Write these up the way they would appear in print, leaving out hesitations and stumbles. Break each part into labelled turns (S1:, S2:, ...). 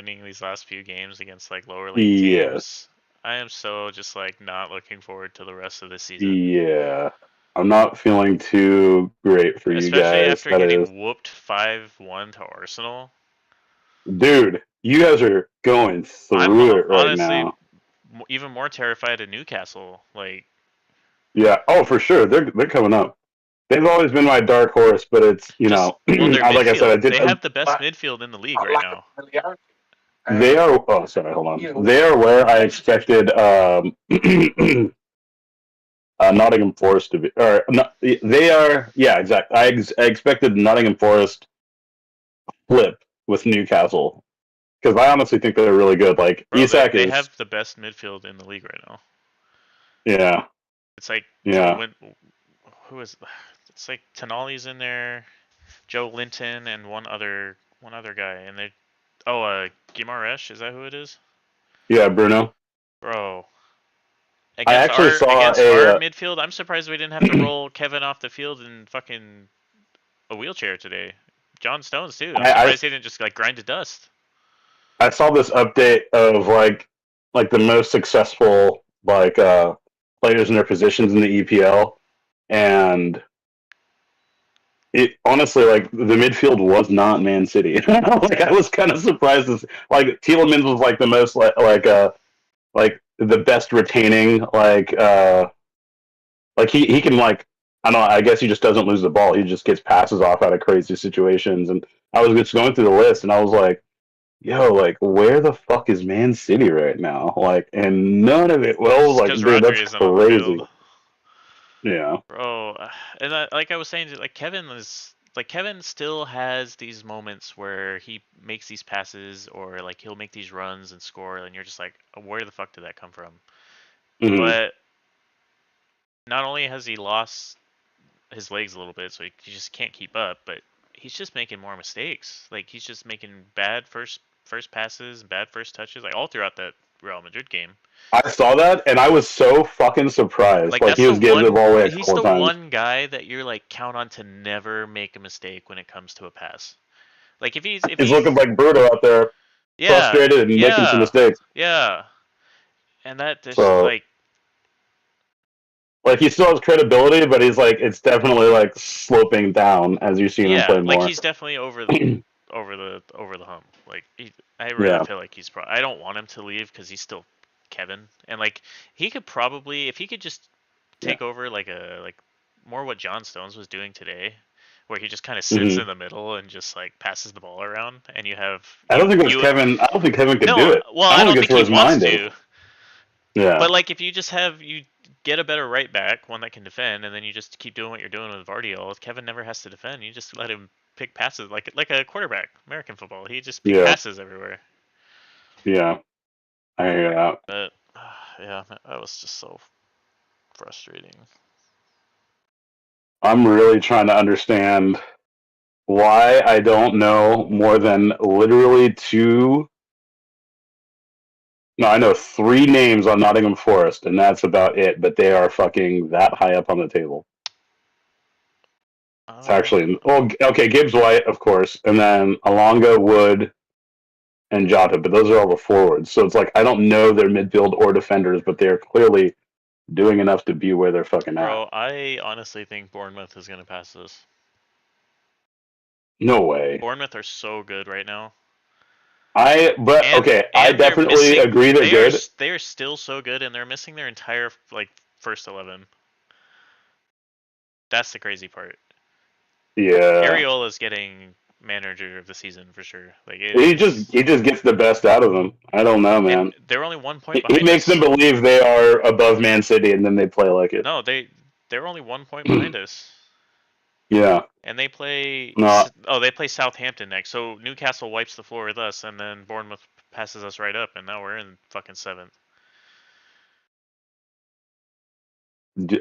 S1: winning these last few games against like lower league
S2: Yes.
S1: teams, I am so just like not looking forward to the rest of this season.
S2: Yeah. I'm not feeling too great for you
S1: Especially
S2: guys.
S1: after
S2: That is.
S1: getting whooped 5-1 to Arsenal.
S2: Dude, you guys are going
S1: I'm
S2: through it right
S1: honestly
S2: now.
S1: even more terrified of Newcastle. Like,
S2: Yeah. Oh, for sure. They're coming up. They've always been my dark horse, but it's
S1: just well, their
S2: like I said, I
S1: midfield.
S2: did.
S1: They have the best midfield in the league right now.
S2: They are. Oh, sorry. Hold on. They are where I expected. Nottingham Forest to be, or not, they are. Yeah, exactly. I expected Nottingham Forest flip with Newcastle because I honestly think they're really good. Like
S1: Bro,
S2: Isak
S1: they
S2: is.
S1: have the best midfield in the league right now.
S2: Yeah.
S1: It's like
S2: Yeah.
S1: who is it's like Tonali's in there, Joe Linton, and one other guy, and they Guimaraes, is that who it is?
S2: Yeah. Bruno.
S1: Bro,
S2: I
S1: against
S2: actually
S1: our
S2: saw
S1: against
S2: a.
S1: our midfield, I'm surprised we didn't have to roll Kevin off the field in fucking a wheelchair today. John Stones too. I'm
S2: I
S1: surprised he didn't just like grind to dust.
S2: I saw this update of like the most successful players in their positions in the EPL, and it honestly like the midfield was not Man City. Like I was kind of surprised. Like Tielemans was like the most like the best retaining like he can like I don't know. I guess he just doesn't lose the ball. He just gets passes off out of crazy situations. And I was just going through the list, and I was like, yo, like where the fuck is Man City right now? Like, and none of it. Well,
S1: It's
S2: like,
S1: because
S2: dude,
S1: Rodri
S2: that's
S1: isn't on the
S2: crazy.
S1: field.
S2: Yeah.
S1: Bro, and like I was saying, like Kevin still has these moments where he makes these passes or like he'll make these runs and score, and you're just like, where the fuck did that come from?
S2: Hmm.
S1: But not only has he lost his legs a little bit, so he just can't keep up, but he's just making more mistakes. Like he's just making bad first passes, bad first touches, like all throughout that Real Madrid game.
S2: I saw that, and I was so fucking surprised.
S1: Like
S2: Like
S1: that's
S2: he
S1: the
S2: was giving the
S1: one.
S2: ball away a
S1: He's
S2: couple
S1: the
S2: of times.
S1: one guy that you're like count on to never make a mistake when it comes to a pass. Like if
S2: He's looking
S1: he's
S2: like Bruno out there,
S1: yeah,
S2: frustrated and making some
S1: yeah,
S2: mistakes.
S1: yeah, and that just
S2: So like he still has credibility, but he's like it's definitely like sloping down as you've seen him
S1: yeah,
S2: play
S1: like
S2: more.
S1: he's definitely over the hump. Like I really
S2: Yeah.
S1: feel like I don't want him to leave because he's still Kevin, and like he could probably if he could just
S2: Yeah.
S1: take over like more what John Stones was doing today, where he just kind of sits
S2: Hmm.
S1: in the middle and just like passes the ball around, and you have
S2: I don't think it was
S1: you
S2: Kevin. I don't think Kevin could do
S1: no,
S2: it.
S1: well
S2: I
S1: I
S2: don't
S1: don't
S2: think it's
S1: think
S2: where
S1: he
S2: his
S1: wants
S2: mind is.
S1: to,
S2: Yeah.
S1: but like if you just have you get a better right back, one that can defend, and then you just keep doing what you're doing with Vardiol. Kevin never has to defend. You just let him pick passes like a quarterback, American football. He just pick
S2: Yeah.
S1: passes everywhere.
S2: Yeah. I hear that.
S1: But yeah, that was just so frustrating.
S2: I'm really trying to understand why I don't know more than literally two. No, I know three names on Nottingham Forest, and that's about it. But they are fucking that high up on the table. It's actually well, okay. Gibbs White, of course, and then Alonga, Wood, and Jota. But those are all the forwards. So it's like I don't know their midfield or defenders, but they're clearly doing enough to be where they're fucking at.
S1: Bro, I honestly think Bournemouth is gonna pass this.
S2: No way.
S1: Bournemouth are so good right now.
S2: But
S1: and
S2: okay, I
S1: and they're
S2: definitely
S1: missing.
S2: agree they're good.
S1: They are still so good, and they're missing their entire like first 11. That's the crazy part.
S2: Yeah,
S1: Ariola's getting manager of the season for sure. Like
S2: he just gets the best out of them. I don't know,
S1: and
S2: man.
S1: they're only 1 point
S2: He
S1: behind
S2: makes them
S1: us.
S2: believe they are above Man City, and then they play like it.
S1: No, they're only 1 point behind us.
S2: Yeah.
S1: And they play
S2: No.
S1: they play Southampton next. So Newcastle wipes the floor with us, and then Bournemouth passes us right up, and now we're in fucking seventh.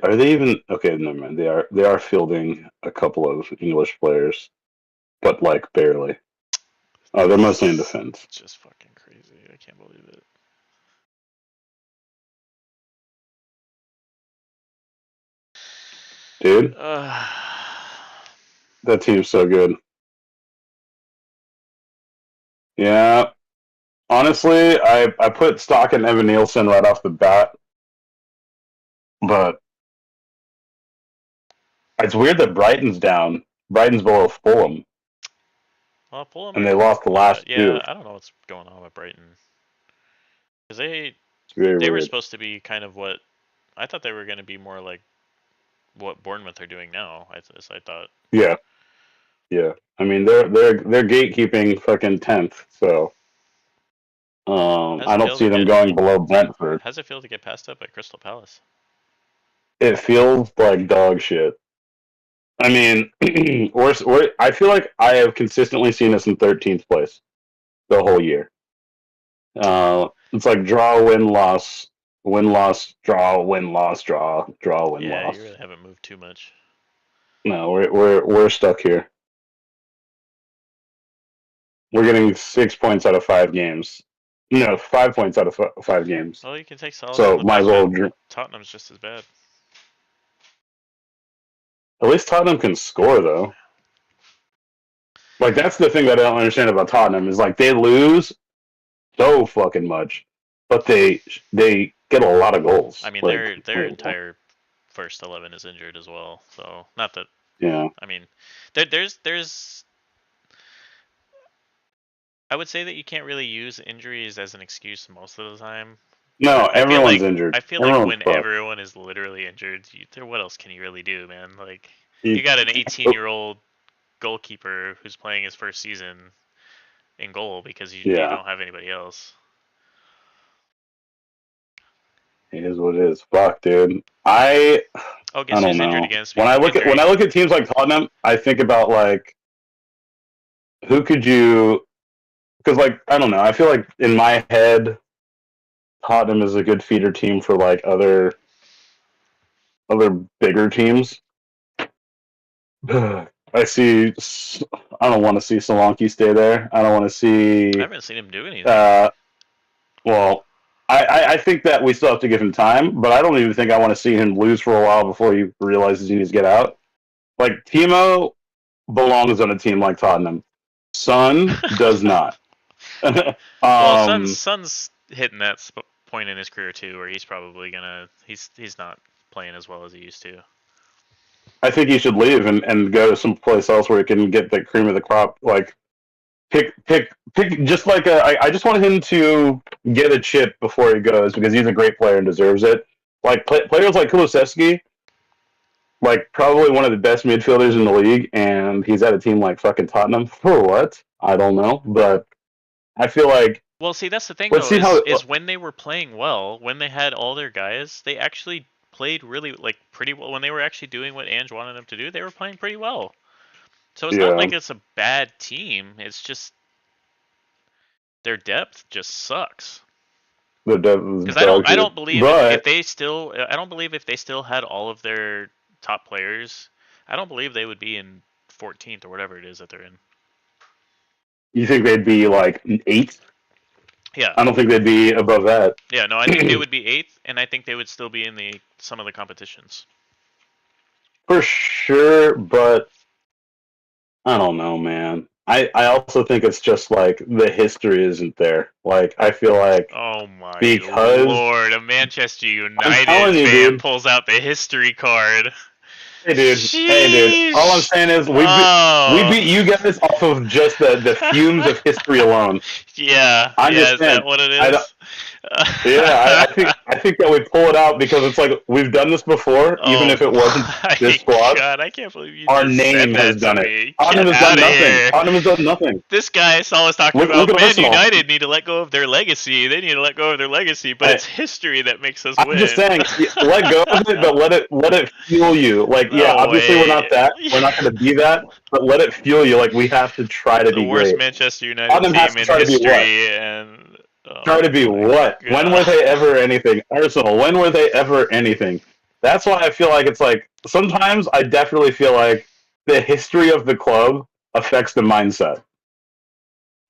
S2: Are they even okay? Never mind. They are fielding a couple of English players, but like barely. Oh, they're mostly in defense,
S1: It's just fucking crazy. I can't believe it.
S2: dude. That team's so good. Yeah. honestly, I put stock in Evan Nielsen right off the bat, but it's weird that Brighton's down. Brighton's below Fulham,
S1: Well, Fulham
S2: and
S1: are,
S2: they lost the last
S1: yeah,
S2: two.
S1: I don't know what's going on with Brighton because they
S2: It's very
S1: they were
S2: weird.
S1: supposed to be kind of what I thought they were going to be more like what Bournemouth are doing now. I thought.
S2: Yeah, yeah. I mean, they're gatekeeping fucking 10th, so
S1: How's
S2: I
S1: it
S2: don't
S1: feel to
S2: see them
S1: get
S2: going below Brentford.
S1: How's it feel to get passed up by Crystal Palace?
S2: It feels like dog shit. I mean, I feel like I have consistently seen us in 13th place the whole year. It's like draw, win, loss, draw, win, loss, draw, win,
S1: Yeah,
S2: loss.
S1: you really haven't moved too much.
S2: No, we're stuck here. We're getting 6 points out of 5 games. No, 5 points out of 5 games.
S1: Well, you can take solace in
S2: So
S1: the
S2: might as
S1: fact
S2: well.
S1: that Tottenham's just as bad.
S2: At least Tottenham can score though. Like that's the thing that I don't understand about Tottenham is like they lose so fucking much, but they get a lot of goals.
S1: I mean,
S2: Like,
S1: their entire first 11 is injured as well. So not that
S2: yeah,
S1: I mean, there's I would say that you can't really use injuries as an excuse most of the time.
S2: no,
S1: But
S2: everyone's injured.
S1: I feel like
S2: Everyone's
S1: when
S2: fucked.
S1: everyone is literally injured, what else can you really do, man? Like you
S2: You-
S1: got an 18-year-old goalkeeper who's playing his first season in goal because you
S2: yeah,
S1: don't have anybody else.
S2: it is what it is. Fuck, dude.
S1: Oh,
S2: I
S1: guess
S2: don't
S1: who's injured
S2: know.
S1: again? Speaking of
S2: When
S1: injury,
S2: I look at teams like Tottenham, I think about like who could you? Because like I don't know. I feel like in my head, Tottenham is a good feeder team for like other bigger teams. I see. I don't want to see Solanke stay there. I don't want to
S1: I
S2: see.
S1: haven't seen him do anything.
S2: Uh, well, I think that we still have to give him time, but I don't even think I want to see him lose for a while before he realizes he needs to get out. Like Timo belongs on a team like Tottenham. Son does not.
S1: Well,
S2: um,
S1: Son's hitting that point in his career too, where he's probably gonna he's not playing as well as he used to.
S2: I think he should leave and go to some place else where he can get the cream of the crop. Like pick. Just like I just want him to get a chip before he goes because he's a great player and deserves it. Like players like Kulusevski, like probably one of the best midfielders in the league, and he's at a team like fucking Tottenham. For what? I don't know, but I feel like
S1: Well, see, that's the thing
S2: let's
S1: though,
S2: see how.
S1: is when they were playing well, when they had all their guys, they actually played really like pretty well. When they were actually doing what Ange wanted them to do, they were playing pretty well. So it's not
S2: Yeah,
S1: like it's a bad team. It's just their depth just sucks.
S2: the dog
S1: Because
S2: dog
S1: I
S2: shit.
S1: don't believe if
S2: But
S1: they still I don't believe if they still had all of their top players, I don't believe they would be in 14th or whatever it is that they're in.
S2: you think they'd be like 8?
S1: Yeah.
S2: I don't think they'd be above that.
S1: Yeah, no, I think they would be 8th, and I think they would still be in the some of the competitions.
S2: For sure, but I don't know, man. I also think it's just like the history isn't there. Like I feel like
S1: Oh my
S2: because
S1: lord, a Manchester
S2: I'm
S1: United
S2: telling you,
S1: fan
S2: dude.
S1: pulls out the history card.
S2: Hey, dude. All I'm
S1: Sheesh.
S2: saying is we
S1: Oh.
S2: beat you guys off of just the fumes of history alone.
S1: Yeah,
S2: I'm
S1: yeah,
S2: just
S1: is
S2: saying.
S1: that what it
S2: I don't,
S1: is?
S2: yeah, I think that we pull it out because it's like we've done this before, even
S1: Oh
S2: if it wasn't this
S1: my
S2: squad.
S1: god, I can't believe you
S2: Our
S1: just said
S2: name has
S1: that to
S2: done it.
S1: me.
S2: Tottenham
S1: Get
S2: has
S1: out
S2: done
S1: of
S2: nothing.
S1: here.
S2: Tottenham has done nothing.
S1: This guy is always talking
S2: Look
S1: about
S2: at
S1: Man
S2: Arsenal.
S1: United need to let go of their legacy. They need to let go of their legacy, but it's history that makes us
S2: I'm just
S1: win.
S2: saying, let go of it, but let it fuel you. Like, yeah,
S1: No
S2: obviously we're not
S1: way.
S2: that. We're not going to be that, but let it fuel you. Like, we have to try to
S1: The
S2: be
S1: worst
S2: great.
S1: Manchester United
S2: Tottenham has
S1: team
S2: to
S1: in
S2: try to be what?
S1: history, and
S2: Try
S1: oh
S2: to be
S1: my
S2: what? When were
S1: god.
S2: they ever anything? Arsenal, when were they ever anything? That's why I feel like it's like sometimes I definitely feel like the history of the club affects the mindset.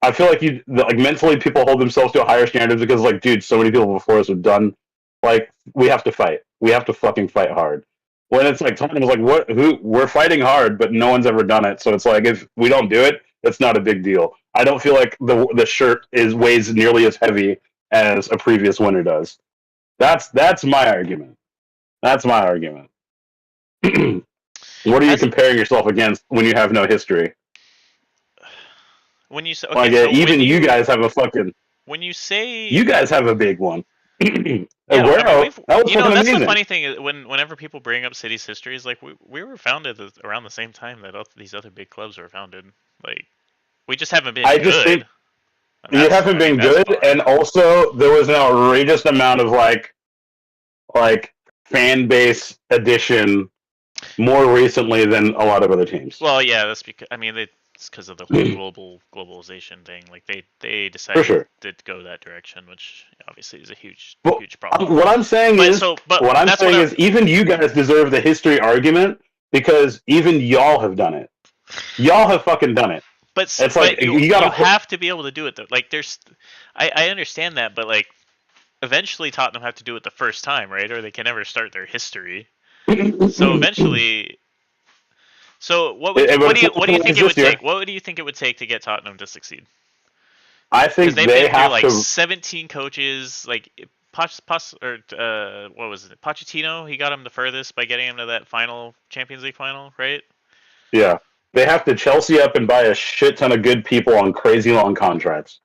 S2: I feel like like mentally people hold themselves to a higher standard because like, dude, so many people before us have done. Like, we have to fight. We have to fucking fight hard. When it's like Tottenham's like, what? Who? We're fighting hard, but no one's ever done it. So it's like if we don't do it, It's not a big deal. I don't feel like the shirt weighs nearly as heavy as a previous winner does. That's my argument. That's my argument. What are you
S1: Has
S2: comparing yourself against when you have no history?
S1: when you say
S2: Like
S1: okay, so
S2: even you guys have a fucking.
S1: when you say
S2: You guys have a big one.
S1: yeah, I mean
S2: Aguero,
S1: we've
S2: that was fucking
S1: that's the
S2: amazing.
S1: funny thing is whenever people bring up city's history is like we were founded around the same time that these other big clubs were founded. Like we just haven't been
S2: I just think
S1: good. And
S2: you
S1: that's
S2: haven't
S1: I mean
S2: been
S1: that's
S2: good,
S1: fine.
S2: and also there was an outrageous amount of like fan base addition more recently than a lot of other teams.
S1: Well, yeah, that's because I mean it's because of the whole globalization thing. Like they
S2: For
S1: decided
S2: sure.
S1: to go that direction, which obviously is a
S2: But
S1: huge problem.
S2: what I'm saying
S1: But
S2: is,
S1: so but
S2: what I'm
S1: that's what
S2: saying
S1: I
S2: is, even you guys deserve the history argument because even y'all have done it. Y'all have fucking done it. It's like
S1: but
S2: you
S1: you
S2: gotta.
S1: have to be able to do it though. Like there's I understand that, but like eventually Tottenham have to do it the first time, right? Or they can never start their history. So eventually, so what do you think
S2: It's
S1: it
S2: this
S1: would take?
S2: year.
S1: What do you think it would take to get Tottenham to succeed?
S2: I
S1: Because
S2: think
S1: they've
S2: they
S1: been through
S2: have
S1: like
S2: to.
S1: 17 coaches, like what was it? Pochettino, he got him the furthest by getting him to that final Champions League final, right?
S2: Yeah, they have to Chelsea up and buy a shit ton of good people on crazy long contracts.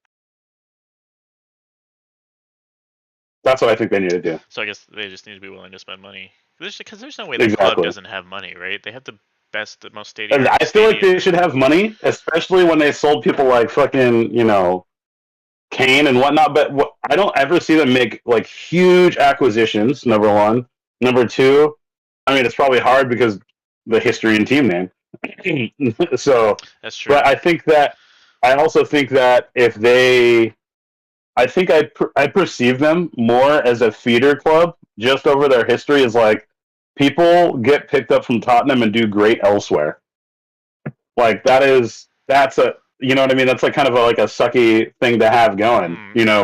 S2: That's what I think they need to do.
S1: So I guess they just need to be willing to spend money. Because there's no way that club
S2: Exactly.
S1: doesn't have money, right? They have the best, most
S2: And
S1: stadium
S2: I feel like they should
S1: stadiums.
S2: have money, especially when they sold people like fucking, Kane and whatnot. But I don't ever see them make like huge acquisitions. Number one, number two. I mean, it's probably hard because the history and team name. So,
S1: That's true.
S2: but I also think that if they, I think I perceive them more as a feeder club just over their history as like people get picked up from Tottenham and do great elsewhere. Like that's a you know what I mean. That's like kind of like a sucky thing to have going,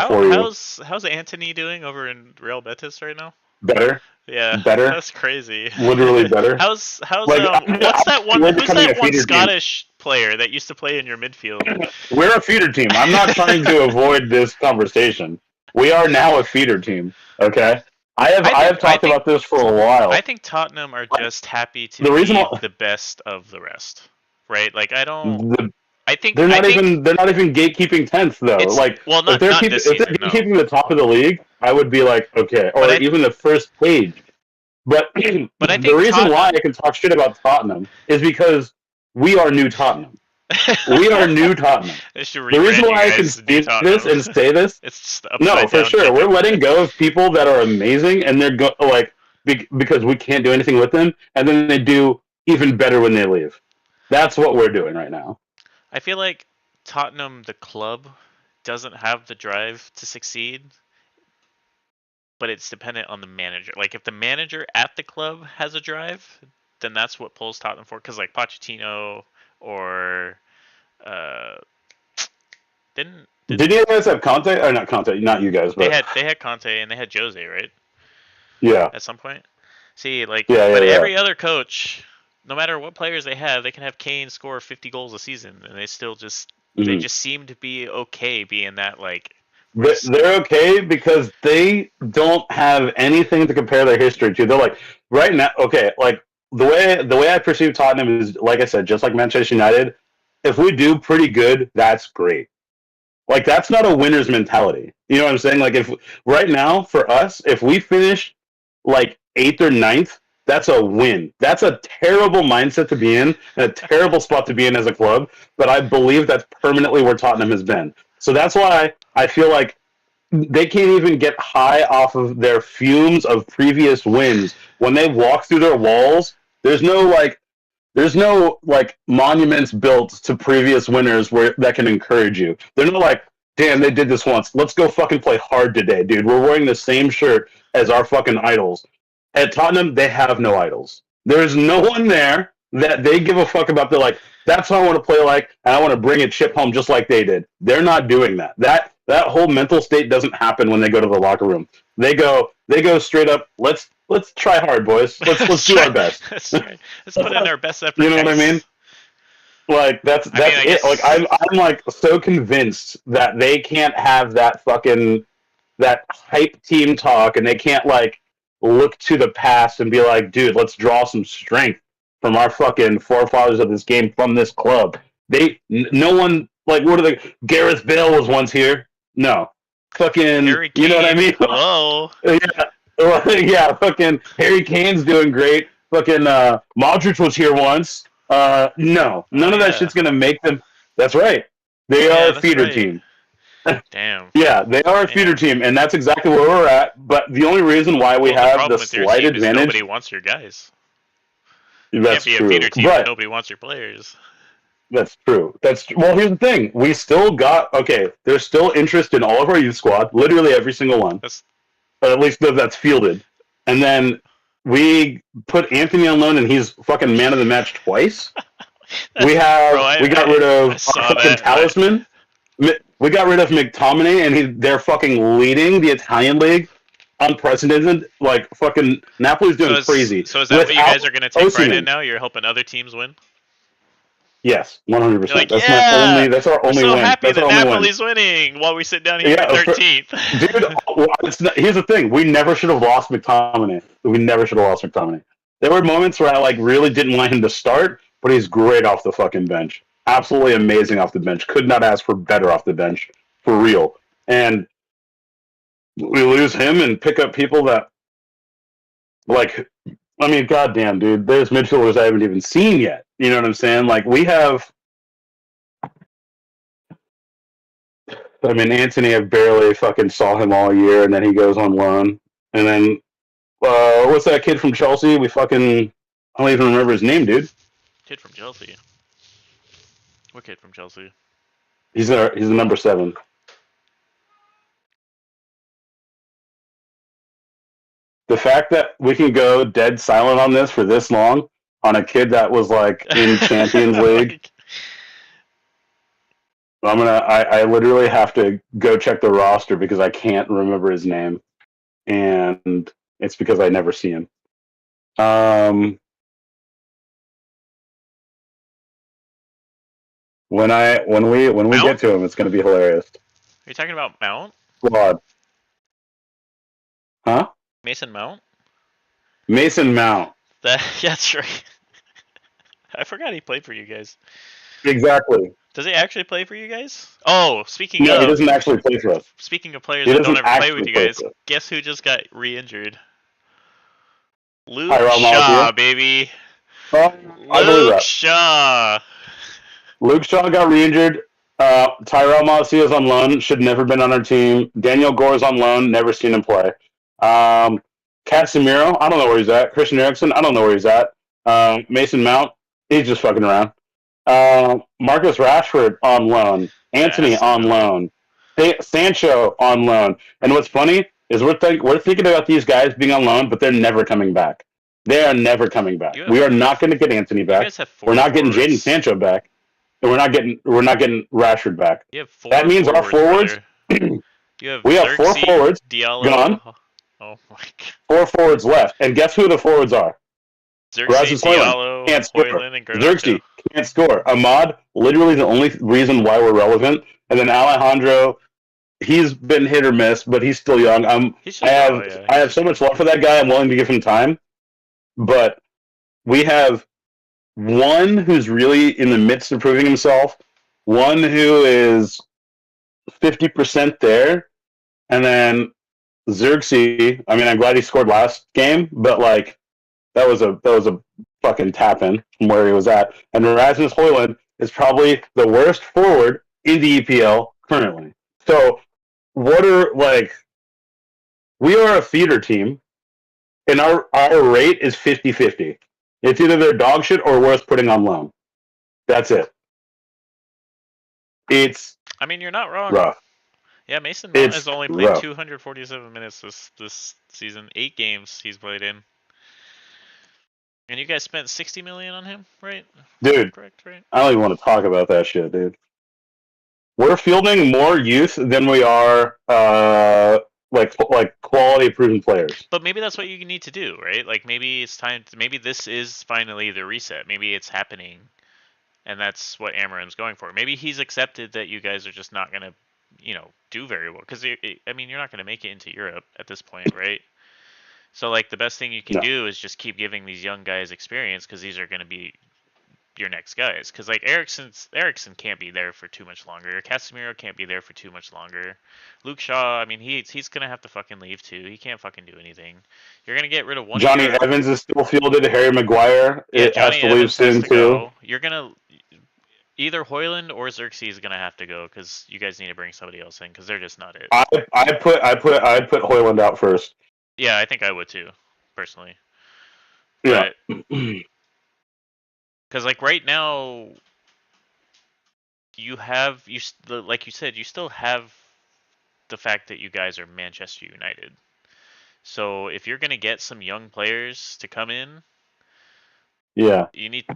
S2: for you.
S1: How's Anthony doing over in Real Betis right now?
S2: Better,
S1: Yeah,
S2: better,
S1: that's crazy.
S2: literally better.
S1: How's
S2: Like
S1: what's that one?
S2: we're
S1: Who's
S2: becoming a
S1: that one
S2: feeder team.
S1: Scottish player that used to play in your midfield?
S2: We're a feeder team. I'm not trying to avoid this conversation. We are now a feeder team. Okay. I have
S1: I
S2: talked
S1: think
S2: about this for a
S1: I
S2: while.
S1: think Tottenham are just happy to
S2: The reason
S1: be
S2: why
S1: the best of the rest, right? Like I don't.
S2: the,
S1: I think
S2: they're not even gatekeeping 10th though.
S1: it's
S2: Like
S1: well
S2: if
S1: not this
S2: if they're
S1: season, no.
S2: gatekeeping the top of the league, I would be like okay,
S1: But
S2: or even the first page. But
S1: I
S2: the
S1: think
S2: reason why
S1: Tottenham.
S2: I can talk shit about Tottenham is because we are new Tottenham. We are new Tottenham.
S1: They should
S2: The reason
S1: rebrand you
S2: why I can
S1: guys to New
S2: see this
S1: Tottenham.
S2: and say this,
S1: It's just the
S2: no,
S1: upside
S2: for
S1: down
S2: sure, we're
S1: chicken.
S2: letting go of people that are amazing, and they're because we can't do anything with them, and then they do even better when they leave. That's what we're doing right now.
S1: I feel like Tottenham, the club, doesn't have the drive to succeed, but it's dependent on the manager. Like if the manager at the club has a drive, then that's what pulls Tottenham forward. Because like Pochettino or uh,
S2: Did
S1: didn't
S2: you guys have Conte or not Conte? Not you guys, but
S1: they had Conte and they had Jose, right?
S2: yeah,
S1: At some point. See, like,
S2: yeah, yeah,
S1: but
S2: yeah.
S1: every other coach, no matter what players they can have Kane score 50 goals a season, and they
S2: Mm-hmm.
S1: just seem to be okay being that like.
S2: They're okay because they don't have anything to compare their history to. They're like right now, okay, like the way I perceive Tottenham is like I said, just like Manchester United. If we do pretty good, that's great. Like that's not a winner's mentality. You know what I'm saying? Like if right now for us, if we finish like eighth or ninth, that's a win. That's a terrible mindset to be in and a terrible spot to be in as a club. But I believe that's permanently where Tottenham has been. So that's why I feel like they can't even get high off of their fumes of previous wins. When they walk through their walls, there's no like monuments built to previous winners where that can encourage you. They're not like, damn, they did this once. Let's go fucking play hard today, dude. We're wearing the same shirt as our fucking idols. At Tottenham, they have no idols. There's no one there that they give a fuck about. They're like, that's what I want to play like, and I want to bring a chip home just like they did. They're not doing that. That whole mental state doesn't happen when they go to the locker room. They go straight up. Let's try hard, boys. Let's do our best.
S1: Let's try. Let's put in our best effort,
S2: You know what I mean?
S1: guys.
S2: Like that's
S1: I mean,
S2: that's
S1: I
S2: it. Like
S1: guess.
S2: I'm like so convinced that they can't have that fucking that hype team talk, and they can't like look to the past and be like, dude, let's draw some strength from our fucking forefathers of this game from this club. No one like what are they? Gareth Bale was once here. No, fucking,
S1: Harry
S2: you know what I
S1: Kane.
S2: mean?
S1: Hello.
S2: Yeah, fucking Harry Kane's doing great. Fucking Modric was here once. No,
S1: Oh
S2: none of that
S1: yeah.
S2: shit's gonna make them. That's right. They
S1: Oh
S2: are
S1: yeah,
S2: a
S1: that's
S2: feeder
S1: right.
S2: team.
S1: Damn.
S2: Yeah, they are a feeder
S1: Man.
S2: team, and that's exactly where we're at. But the only reason why we
S1: Well, the
S2: have
S1: problem
S2: the
S1: with your
S2: slight
S1: team is nobody
S2: advantage,
S1: wants your guys. You can't
S2: that's
S1: be a feeder
S2: true.
S1: team if
S2: But
S1: nobody wants your players.
S2: that's true. Well. Here's the thing: we still got okay. There's still interest in all of our youth squad, literally every single one,
S1: That's
S2: or at least that's fielded. And then we put Anthony on loan, and he's fucking man of the match twice.
S1: that's bro.
S2: We got rid
S1: I
S2: of our
S1: saw
S2: fucking
S1: that. I,
S2: talisman. We got rid of McTominay, and they're fucking leading the Italian league, unprecedented. Like fucking Napoli's doing crazy
S1: so is that what you
S2: without
S1: guys are gonna take pride in
S2: Osimhen.
S1: now? You're helping other teams win.
S2: Yes, one hundred
S1: You're
S2: percent.
S1: like, yeah,
S2: That's our
S1: we're
S2: only
S1: so
S2: win.
S1: happy
S2: That's
S1: that
S2: our only win.
S1: Napoli's winning while we sit down here in
S2: Yeah,
S1: 13th.
S2: dude. Here's the thing: we never should have lost McTominay. We never should have lost McTominay. There were moments where I like really didn't want him to start, but he's great off the fucking bench. Absolutely amazing off the bench. Could not ask for better off the bench, for real. And we lose him and pick up people that like. I mean, goddamn, dude. There's midfielders I haven't even seen yet. You know what I'm saying? Like we have. I mean, Anthony, I barely fucking saw him all year, and then he goes on loan. And then, what's that kid from Chelsea? I don't even remember his name, dude.
S1: Kid from Chelsea. What kid from Chelsea?
S2: He's a number 7. The fact that we can go dead silent on this for this long on a kid that was like in Champions League,
S1: Like,
S2: I literally have to go check the roster because I can't remember his name, and it's because I never see him. When we
S1: Mount?
S2: get to him, it's going to be hilarious.
S1: Are you talking about Mount?
S2: Squad, huh?
S1: Mason Mount?
S2: Mason Mount.
S1: That's right. I forgot he played for you guys.
S2: Exactly.
S1: Does he actually play for you guys? Oh,
S2: No, he doesn't actually play for us.
S1: speaking of players
S2: He
S1: that don't
S2: doesn't
S1: ever play with
S2: actually
S1: you
S2: play
S1: guys,
S2: for us.
S1: guess who just got re-injured? Luke
S2: Tyrell
S1: Shaw,
S2: Malacia.
S1: baby.
S2: Oh, I believe
S1: Luke
S2: that.
S1: Shaw.
S2: Luke Shaw got re-injured. Tyrell Malacia is on loan. Should never been on our team. Daniel Gore's on loan. Never seen him play. Casemiro, I don't know where he's at. Christian Eriksen, I don't know where he's at. Mason Mount, he's just fucking around. Marcus Rashford on loan. Anthony on
S1: Bastard.
S2: loan. Sancho on loan. And what's funny is we're thinking about these guys being on loan, but they're never coming back. They are never coming back. We are not going to get Anthony
S1: You
S2: back.
S1: guys have 4
S2: We're not getting
S1: forwards.
S2: Jadon Sancho back, and we're not getting Rashford back.
S1: You have 4
S2: That means our forwards.
S1: brother. You have
S2: We have 4
S1: Xerxes,
S2: forwards
S1: Diallo.
S2: gone.
S1: Oh my god.
S2: 4 forwards left, and guess who the forwards are?
S1: Xerxes,
S2: Rasmus Højlund
S1: Diallo,
S2: can't score.
S1: Højlund, and Garnacho.
S2: Xerxes can't score. Ahmad, literally the only reason why we're relevant, and then Alejandro. He's been hit or miss, but he's still young.
S1: He's
S2: I
S1: just raw,
S2: have
S1: yeah.
S2: I have so much love for that guy. I'm willing to give him time, but we have one who's really in the midst of proving himself, one who is 50% there, and then Xerxes. I mean, I'm glad he scored last game, but like that was a fucking tap in from where he was at. And Rasmus Højlund is probably the worst forward in the EPL currently. So what are like? We are a feeder team, and our rate is 50-50. It's either they're dog shit or worth putting on loan. That's it. It's
S1: I mean, you're not wrong.
S2: rough.
S1: Yeah, Mason Mount
S2: It's
S1: has only played
S2: rough.
S1: 247 minutes this season. 8 games he's played in. And you guys spent 60 million on him, right?
S2: Dude,
S1: Correct, right?
S2: I don't even want to talk about that shit, dude. We're fielding more youth than we are like quality proven players.
S1: But maybe that's what you need to do, right? Like maybe it's time to, maybe this is finally the reset. Maybe it's happening. and that's what Amarim's going for. Maybe he's accepted that you guys are just not going to, do very well because I mean, you're not going to make it into Europe at this point, right? So like the best thing you can
S2: No.
S1: do is just keep giving these young guys experience because these are going to be your next guys. Because like Erickson can't be there for too much longer. Casemiro can't be there for too much longer. Luke Shaw, I mean, he's gonna have to fucking leave too. He can't fucking do anything. You're gonna get rid of one of
S2: Johnny
S1: your
S2: Evans is still fielded. Harry Maguire
S1: yeah.
S2: it has
S1: Johnny
S2: to leave
S1: Evans has
S2: soon
S1: to
S2: too.
S1: go. You're gonna either Hoyland or Xerxes is gonna have to go because you guys need to bring somebody else in because they're just not it.
S2: I'd put Hoyland out first.
S1: Yeah, I think I would too, personally.
S2: Yeah.
S1: But because like right now, you have like you said, you still have the fact that you guys are Manchester United. So if you're gonna get some young players to come in,
S2: Yeah.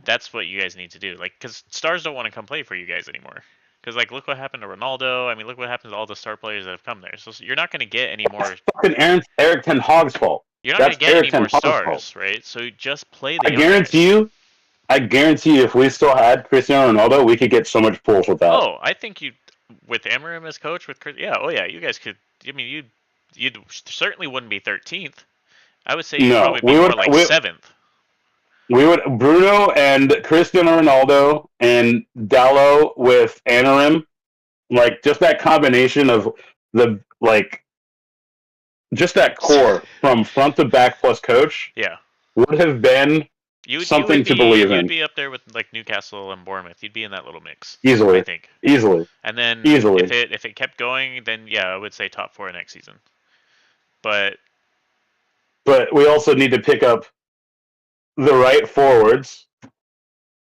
S1: that's what you guys need to do. Like, because stars don't want to come play for you guys anymore. Because like, look what happened to Ronaldo. I mean, look what happened to all the star players that have come there. So you're not gonna get any more.
S2: Fucking Eric Ten Hag's fault.
S1: You're not
S2: That's
S1: gonna get
S2: Eric
S1: any
S2: Ten
S1: more
S2: Hag's
S1: stars,
S2: fault.
S1: right? So just play the.
S2: I guarantee you, if we still had Cristiano Ronaldo, we could get so much pulls with that.
S1: Oh, I think with Amarim as coach, with Chris, yeah, oh yeah, you guys could. I mean, you certainly wouldn't be 13th. I would say you'd probably be more like 7th.
S2: We would Bruno and Cristiano Ronaldo and Dallo with Amarim, like just that combination of the just that core from front to back plus coach.
S1: Yeah,
S2: would have been something to believe in.
S1: You'd be up there with like Newcastle and Bournemouth. You'd be in that little mix
S2: easily.
S1: I think
S2: easily.
S1: And then
S2: easily.
S1: if it kept going, then yeah, I would say top 4 next season. But
S2: we also need to pick up the right forwards.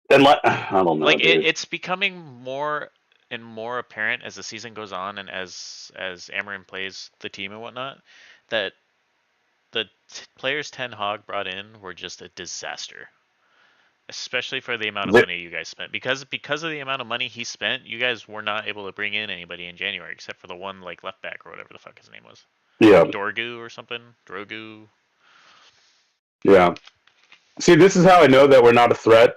S2: And I don't know.
S1: Like it's becoming more and more apparent as the season goes on and as Amarin plays the team and whatnot that the players Ten Hag brought in were just a disaster, especially for the amount of money you guys spent. Because of the amount of money he spent, you guys were not able to bring in anybody in January except for the one like left back or whatever the fuck his name was.
S2: Yeah.
S1: Dorgu or something. Drogu.
S2: Yeah. See, this is how I know that we're not a threat.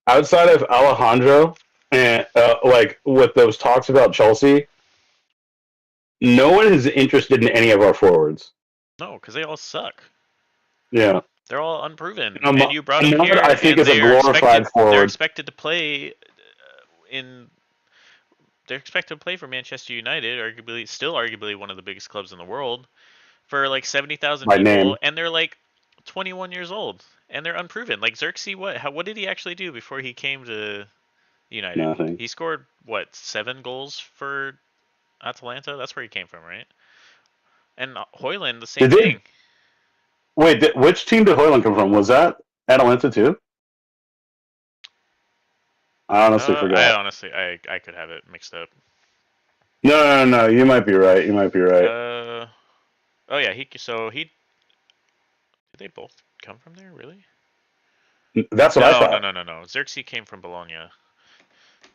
S2: Outside of Alejandro and like with those talks about Chelsea, no one is interested in any of our forwards.
S1: No, because they all suck.
S2: Yeah.
S1: They're all unproven. And you brought them here.
S2: I think is a glorified forward.
S1: They're expected to play They're expected to play for Manchester United, arguably one of the biggest clubs in the world, for like 70,000 people, and they're like 21 years old, and they're unproven. Like Xerxes, what did he actually do before he came to United?
S2: Nothing.
S1: He scored 7 goals for Atalanta. That's where he came from, right? And Hoyland, the same thing.
S2: Wait, which team did Hoyland come from? Was that Atalanta too? I honestly forgot.
S1: I could have it mixed up.
S2: No. You might be right.
S1: Oh yeah, did they both come from there? Really?
S2: That's what I thought.
S1: No. Xerxes came from Bologna.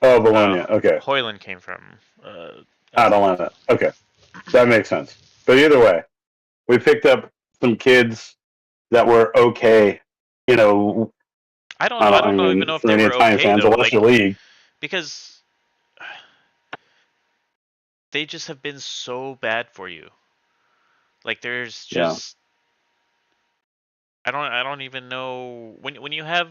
S2: Oh, Bologna. Okay.
S1: Hoyland came from
S2: Atalanta. Okay, that makes sense. But either way, we picked up some kids that were okay. You know,
S1: I don't even know if they were okay
S2: fans,
S1: though,
S2: like, league.
S1: Because they just have been so bad for you. Like there's just I don't even know when you have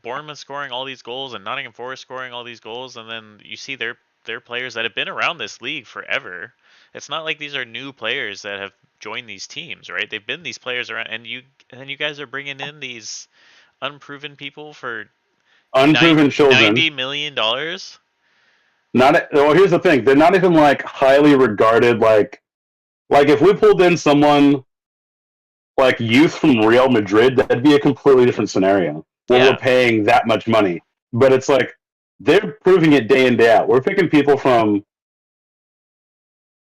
S1: Bournemouth scoring all these goals and Nottingham Forest scoring all these goals, and then you see their players that have been around this league forever. It's not like these are new players that have joined these teams, right? They've been these players around, and then you guys are bringing in these unproven people for
S2: children.
S1: $90 million.
S2: Well, here's the thing: they're not even like highly regarded. Like if we pulled in someone like youth from Real Madrid, that'd be a completely different scenario. We're paying that much money, but it's like they're proving it day in day out. We're picking people from.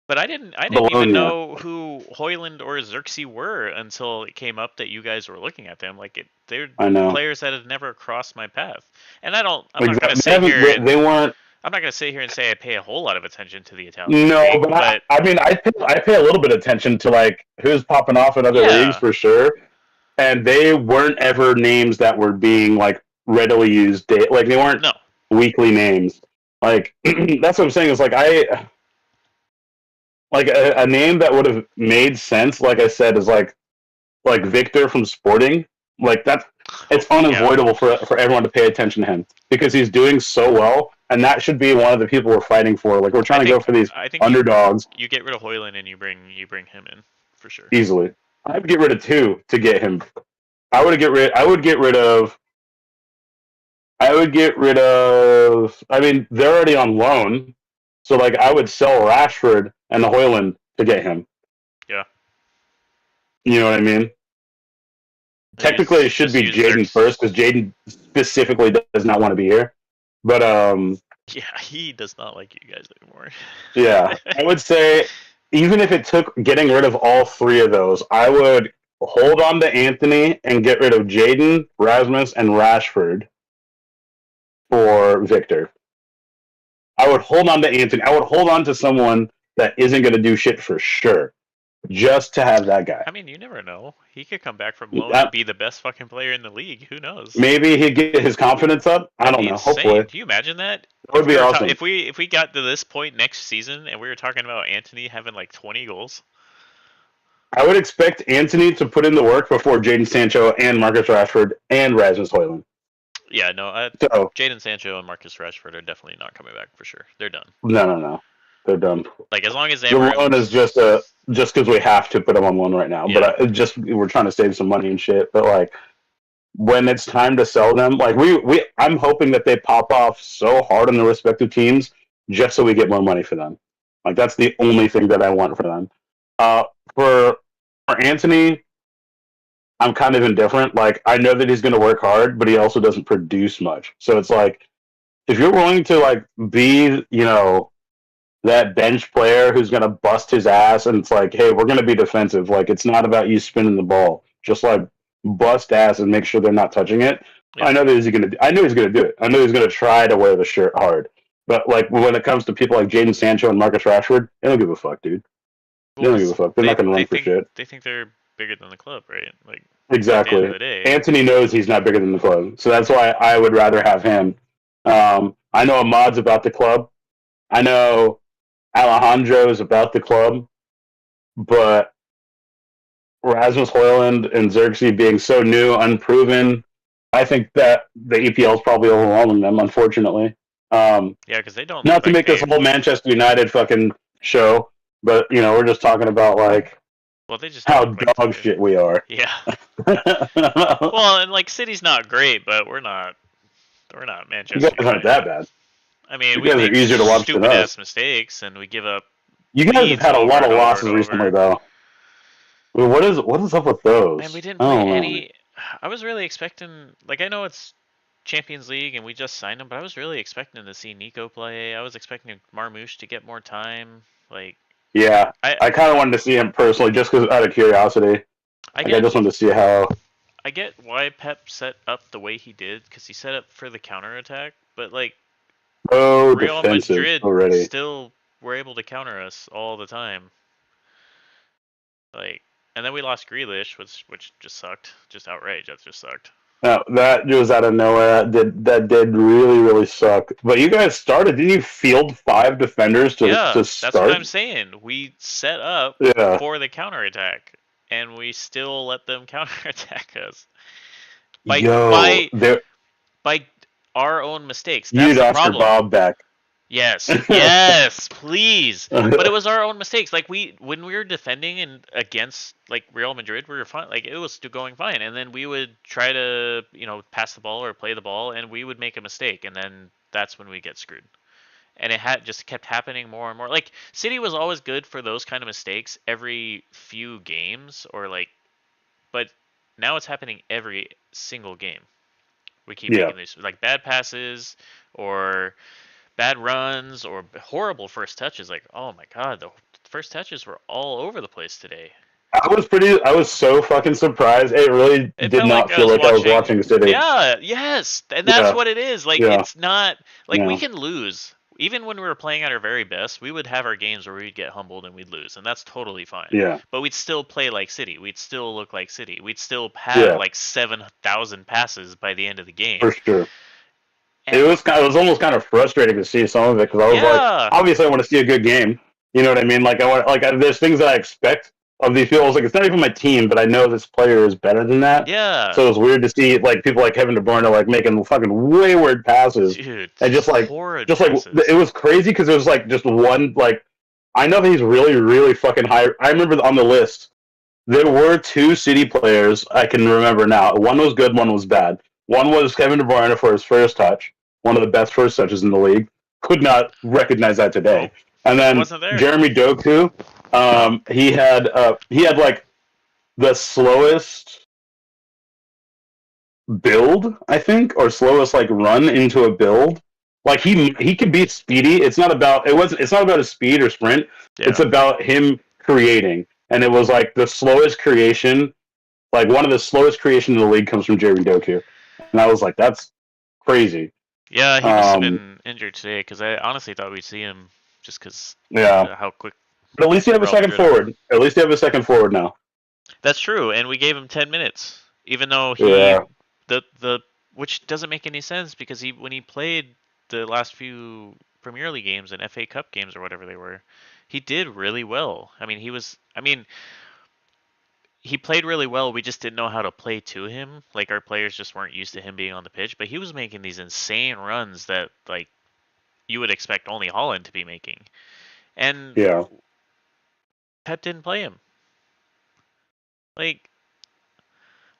S1: But I didn't even know who Hoyland or Xerxes were until it came up that you guys were looking at them. Like they're players that had never crossed my path. And I'm not gonna sit here.
S2: They weren't.
S1: I'm not gonna sit here and say I pay a whole lot of attention to the Italian.
S2: No,
S1: league,
S2: but I mean, I pay a little bit of attention to like who's popping off in other leagues for sure. And they weren't ever names that were being like readily used. Like they weren't.
S1: No.
S2: weekly names. Like that's what I'm saying. Is like a name that would have made sense. Like I said, is like Victor from Sporting. Like that's
S1: Oh
S2: it's
S1: yeah,
S2: unavoidable for everyone to pay attention to him because he's doing so well, and that should be one of the people we're fighting for. Like we're
S1: I
S2: trying to go
S1: think
S2: for these
S1: I think
S2: underdogs
S1: you get rid of Hoyland and you bring him in for sure.
S2: easily. I'd get rid of two to get him. I would get rid. I would get rid of. I would get rid of. I mean, they're already on loan, so like I would sell Rashford and Hoyland to get him.
S1: Yeah,
S2: You know what I mean? Technically, it should
S1: just
S2: be
S1: use
S2: Jaden
S1: Zerk's.
S2: first because Jaden specifically does not want to be here. But
S1: Yeah, he does not like you guys anymore.
S2: yeah, I would say even if it took getting rid of all three of those, I would hold on to Anthony and get rid of Jaden, Rasmus, and Rashford for Victor. I would hold on to Anthony. I would hold on to someone that isn't going to do shit for sure, just to have that guy.
S1: I mean, you never know. He could come back from loan and
S2: That,
S1: be the best fucking player in the league. Who knows?
S2: maybe he'd get his confidence up. I
S1: That'd
S2: don't
S1: be
S2: know. Hopefully,
S1: insane. Do you imagine that?
S2: that would be awesome.
S1: If we got to this point next season and we were talking about Anthony having like 20 goals?
S2: I would expect Anthony to put in the work before Jaden Sancho and Marcus Rashford and Rasmus Højlund.
S1: Yeah, no.
S2: So
S1: Jadon Sancho and Marcus Rashford are definitely not coming back for sure. They're done.
S2: no, they're done.
S1: Like as long as
S2: The loan is
S1: Abraham's.
S2: just because we have to put them on loan right now.
S1: Yeah.
S2: But just we're trying to save some money and shit. But like when it's time to sell them, like I'm hoping that they pop off so hard on their respective teams just so we get more money for them. Like that's the only thing that I want for them. Uh, for Anthony, I'm kind of indifferent. Like I know that he's going to work hard, but he also doesn't produce much. So it's like if you're willing to like be, that bench player who's going to bust his ass and it's like, hey, we're going to be defensive. Like it's not about you spinning the ball. Just like bust ass and make sure they're not touching it.
S1: Yeah.
S2: I know that he's going to. I know he's going to do it. I know he's going to try to wear the shirt hard. But like when it comes to people like Jaden Sancho and Marcus Rashford, they don't give a fuck, dude. They don't give a fuck. They're not going to run for shit.
S1: They think they're bigger than the club, right? Like at the end of
S2: Exactly.
S1: the day.
S2: Anthony knows he's not bigger than the club, so that's why I would rather have him. I know Ahmad's about the club. I know Alejandro is about the club, but Rasmus Højlund and Xerxes being so new, unproven, I think that the EPL is probably overwhelming them, unfortunately.
S1: Yeah, because they don't.
S2: Not to
S1: like,
S2: make this whole Manchester United fucking show, but we're just talking about like
S1: Well, they just
S2: how
S1: don't look
S2: dog shit we are.
S1: Yeah. Well, and like City's not great, but we're not Manchester
S2: You guys
S1: United.
S2: aren't that bad.
S1: I mean,
S2: You
S1: we
S2: guys are
S1: make
S2: easier to watch than
S1: stupid
S2: us.
S1: ass mistakes, and we give up.
S2: You guys have
S1: leads
S2: had a
S1: over
S2: lot of
S1: and over
S2: losses
S1: and
S2: recently,
S1: over.
S2: though. Well, what is up with those?
S1: Man, we didn't
S2: I
S1: play
S2: don't know.
S1: any. I was really expecting. Like, I know it's Champions League and we just signed him, but I was really expecting to see Nico play. I was expecting Marmoush to get more time. Like,
S2: Yeah,
S1: I
S2: I kind of wanted to see him personally, just because out of curiosity.
S1: I
S2: Like, I
S1: get
S2: just wanted to see how.
S1: I get why Pep set up the way he did because he set up for the counter attack, but like
S2: Oh,
S1: Real
S2: defensive
S1: Madrid
S2: already.
S1: still were able to counter us all the time. Like, and then we lost Grealish, which just sucked, just outright. That just sucked.
S2: No, that was out of nowhere. That did really really suck. But you guys started. Didn't you field 5 defenders to
S1: Yeah,
S2: start?
S1: that's what I'm saying. We set up
S2: Yeah.
S1: for the counter attack, and we still let them counter attack us
S2: Yo, there.
S1: by our own mistakes.
S2: You
S1: That's
S2: need
S1: the
S2: Oscar
S1: problem.
S2: Bob back.
S1: Yes, yes, please. But it was our own mistakes. Like when we were defending and against like Real Madrid, we were fine. Like it was still going fine, and then we would try to pass the ball or play the ball, and we would make a mistake, and then that's when we get screwed. And it had just kept happening more and more. Like City was always good for those kind of mistakes every few games, or like, but now it's happening every single game. We keep
S2: Yeah.
S1: making these like bad passes or bad runs or horrible first touches. Like, oh my god, the first touches were all over the place today.
S2: I was so fucking surprised. It really
S1: It
S2: did
S1: felt
S2: not
S1: like I
S2: feel
S1: was
S2: like I was watching City.
S1: Yeah, yes, and that's
S2: Yeah.
S1: what it is. Like,
S2: Yeah.
S1: it's not like we
S2: Yeah.
S1: can lose. Even when we were playing at our very best, we would have our games where we'd get humbled and we'd lose, and that's totally fine.
S2: Yeah.
S1: But we'd still play like City. We'd still look like City. We'd still have like 7,000 passes by the end of the game.
S2: For sure.
S1: And
S2: it was almost kind of frustrating to see some of it because I was like,
S1: yeah,
S2: obviously I want to see a good game. You know what I mean? Like there's things that I expect of these people. Like it's not even my team, but I know this player is better than that.
S1: yeah,
S2: So it's weird to see like people like Kevin De Bruyne like making fucking wayward passes
S1: dude,
S2: and
S1: horrid
S2: just like it
S1: passes.
S2: was crazy because there was like just one like I know that he's really fucking high. I remember on the list there were two City players I can remember now. One was good, one was bad. One was Kevin De Bruyne for his first touch, one of the best first touches in the league. Could not recognize that today.
S1: Nope,
S2: And
S1: it
S2: then
S1: wasn't there.
S2: Jeremy Doku, he had like the slowest build, I think, or slowest like run into a build. Like he can be speedy. It's not about his speed or sprint. It's
S1: Yeah,
S2: about him creating. And it was like the slowest creation, like one of the slowest creations in the league comes from Jeremy Doku. And I was like, that's crazy.
S1: yeah, he must have
S2: Um,
S1: been injured today because I honestly thought we'd see him just because
S2: yeah.
S1: how quick
S2: But at least you have a
S1: Real
S2: second
S1: Madrid are.
S2: forward. At least you have a second forward now.
S1: That's true, and we gave him 10 minutes, even though
S2: Yeah.
S1: the which doesn't make any sense because when he played the last few Premier League games and FA Cup games or whatever they were, he did really well. I mean, he played really well. We just didn't know how to play to him. Like our players just weren't used to him being on the pitch, but he was making these insane runs that like you would expect only Holland to be making. And
S2: Yeah.
S1: Pep didn't play him. Like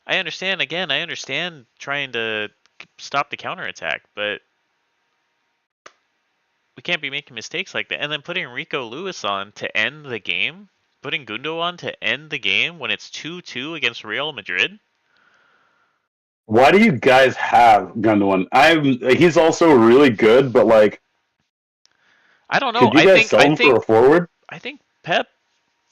S1: I understand trying to stop the counterattack, but we can't be making mistakes like that. And then putting Rico Lewis on to end the game, putting Gundo on to end the game when it's 2-2 against Real Madrid.
S2: Why do you guys have Gundogan? He's also really good, but like,
S1: I don't know.
S2: could you guys sell him for a forward?
S1: I think Pep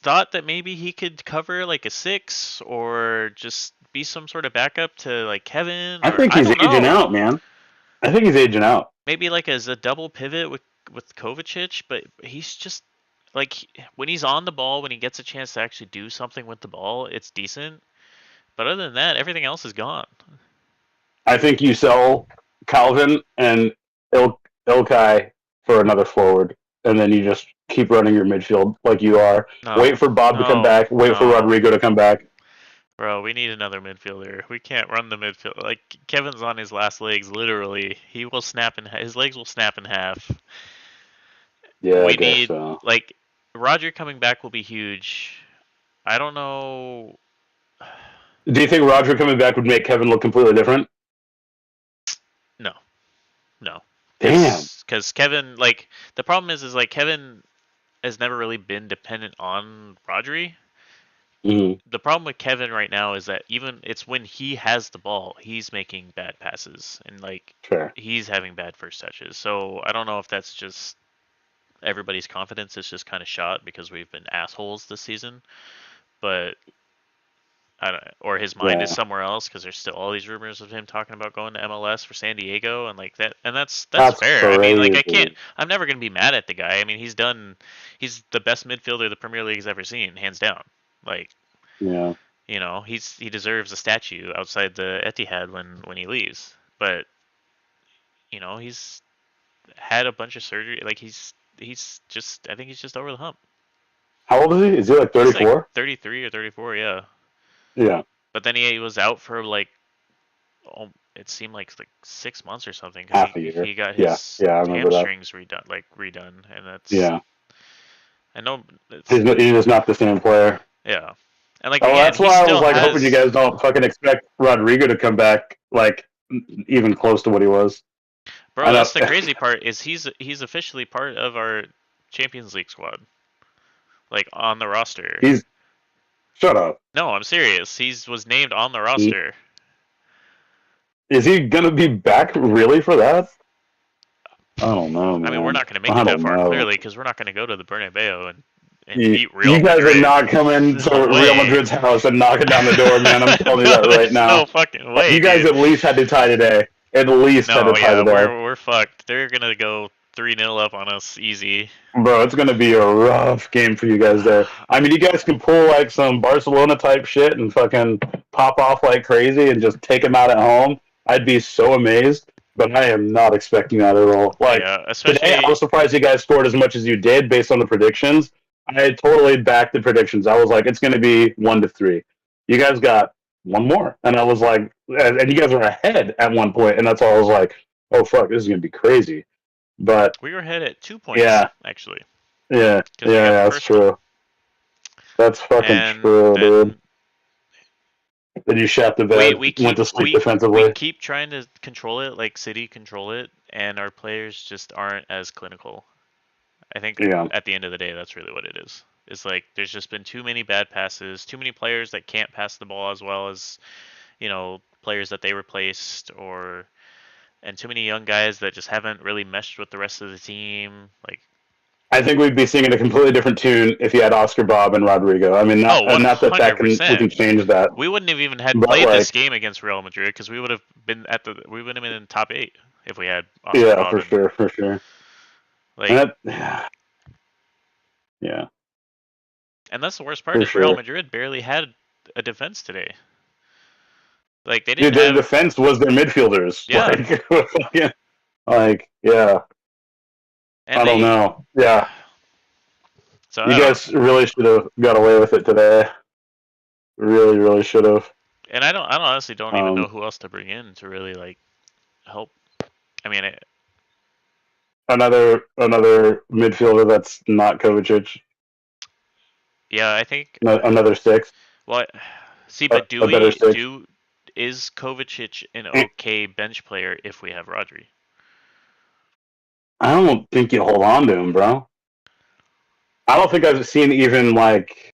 S1: thought that maybe he could cover like a 6 or just be some sort of backup to like Kevin
S2: I
S1: or
S2: think
S1: I
S2: he's
S1: don't
S2: aging
S1: know.
S2: out, man. I think he's aging out.
S1: Maybe like as a double pivot with Kovacic, but he's just like when he's on the ball, when he gets a chance to actually do something with the ball, it's decent. But other than that, everything else is gone.
S2: I think you sell Calvin and Ilkay for another forward, and then you just keep running your midfield like you are.
S1: No,
S2: Wait for Bob to come
S1: no,
S2: back. Wait for
S1: no,
S2: Rodrigo to come back.
S1: bro. We need another midfielder. We can't run the midfield. Like Kevin's on his last legs. Literally, he will snap in. His legs will snap in half.
S2: Yeah, I
S1: We
S2: guess
S1: need
S2: so.
S1: like Roger coming back will be huge. I don't know.
S2: Do you think Roger coming back would make Kevin look completely different?
S1: No, no,
S2: Damn.
S1: because Kevin like the problem is like Kevin has never really been dependent on Rodri.
S2: Mm-hmm.
S1: The problem with Kevin right now is that even it's when he has the ball, he's making bad passes and like
S2: Fair.
S1: he's having bad first touches. So I don't know if that's just everybody's confidence is just kind of shot because we've been assholes this season, but I don't, or his mind is
S2: Yeah.
S1: somewhere else because there's still all these rumors of him talking about going to MLS for San Diego and like that, and that's
S2: That's
S1: fair. I mean, like
S2: crazy.
S1: I'm never gonna be mad at the guy. I mean, he's the best midfielder the Premier League has ever seen, hands down. Like,
S2: Yeah.
S1: he deserves a statue outside the Etihad when he leaves. But he's had a bunch of surgery. Like he's just I think he's just over the hump.
S2: How old is he? Is he like
S1: He's like
S2: 34?
S1: 33 or 34, yeah.
S2: Yeah.
S1: But then he was out for like it seemed like 6 months or something because
S2: Half a
S1: he
S2: year.
S1: he got
S2: Yeah.
S1: his
S2: Yeah, I remember that.
S1: hamstrings redone, and that's
S2: Yeah.
S1: I know it's
S2: He's not the same player.
S1: yeah, and like
S2: Oh,
S1: again
S2: that's
S1: he
S2: why I was
S1: still
S2: like hoping you
S1: has.
S2: guys don't fucking expect Rodrigo to come back like even close to what he was. I
S1: Bro,
S2: know.
S1: that's the crazy part is he's officially part of our Champions League squad, like on the roster.
S2: He's shut up.
S1: No, I'm serious. He's was named on the roster.
S2: Is he gonna be back really for that? I don't know,
S1: I mean, we're
S2: man.
S1: not going to make
S2: I
S1: it that
S2: don't
S1: far
S2: know.
S1: clearly because we're not going to go to the Bernabeu and
S2: You,
S1: beat Real
S2: you guys are
S1: Madrid.
S2: not coming
S1: No
S2: to Real
S1: way.
S2: Madrid's house and knocking down the door, man. I'm telling you
S1: No,
S2: that right
S1: there's no
S2: now.
S1: fucking
S2: Like,
S1: way,
S2: you guys
S1: dude.
S2: at least had to tie today. At least had to
S1: No,
S2: tie
S1: yeah,
S2: today.
S1: we're fucked. They're gonna go 3-0 up on us easy.
S2: Bro, it's gonna be a rough game for you guys there. I mean, you guys can pull like some Barcelona type shit and fucking pop off like crazy and just take them out at home. I'd be so amazed. but I am not expecting that at all. Like
S1: Yeah,
S2: today, I
S1: especially
S2: was surprised you guys scored as much as you did based on the predictions. I had totally backed the predictions. I was like, it's going to be 1-3. You guys got one more, and I was like, and you guys were ahead at one point, and that's all I was like, oh fuck, this is going to be crazy. But
S1: we were ahead at 2 points
S2: yeah,
S1: actually
S2: yeah,
S1: because
S2: yeah,
S1: we got the
S2: that's
S1: first one,
S2: true. That's fucking
S1: and
S2: true, dude.
S1: then
S2: Then you shat the
S1: we
S2: bed,
S1: we
S2: went
S1: keep
S2: to sleep
S1: we
S2: defensively.
S1: keep trying to control it like City control it, and our players just aren't as clinical. I think
S2: Yeah,
S1: at the end of the day, that's really what it is. It's like there's just been too many bad passes, too many players that can't pass the ball as well as players that they replaced, or and too many young guys that just haven't really meshed with the rest of the team. Like,
S2: I think we'd be singing a completely different tune if you had Oscar Bob and Rodrigo. I mean,
S1: oh,
S2: not that we
S1: 100%.
S2: can change that,
S1: We wouldn't have even had
S2: but
S1: played this
S2: like,
S1: game against Real Madrid because we would have been in the top 8 if we had Oscar
S2: yeah,
S1: Bob
S2: for
S1: and
S2: sure, for sure.
S1: like,
S2: And that, yeah,
S1: and that's the worst part
S2: for
S1: is Real
S2: sure.
S1: Madrid barely had a defense today. Like they
S2: Dude,
S1: didn't
S2: their
S1: have,
S2: defense was their midfielders.
S1: yeah,
S2: Like, yeah,
S1: and
S2: I don't
S1: they.
S2: know. Yeah,
S1: So
S2: you
S1: I don't,
S2: guys really should have got away with it today. Really, really should have.
S1: and I don't honestly don't even know
S2: Um,
S1: who else to bring in to really like help. I mean,
S2: another midfielder that's not Kovacic.
S1: yeah, I think.
S2: Another six.
S1: Well, see, but
S2: A better six.
S1: is Kovacic an
S2: I
S1: okay bench player if we have Rodri?
S2: don't think you hold on to him, bro. I don't think I've seen even like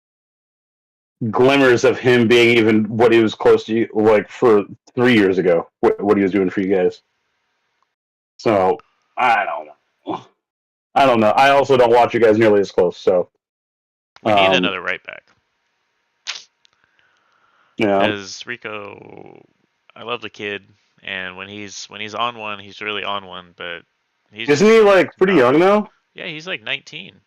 S2: glimmers of him being even what he was close to, like for 3 years ago. What he was doing for you guys. So I don't know. I don't know. I also don't watch you guys nearly as close. So
S1: We need
S2: um,
S1: another right back
S2: yeah.
S1: because Rico, I love the kid, and when he's on one, he's really on one. But he's
S2: Isn't
S1: just
S2: he like pretty
S1: not.
S2: young though?
S1: Yeah, he's like 19.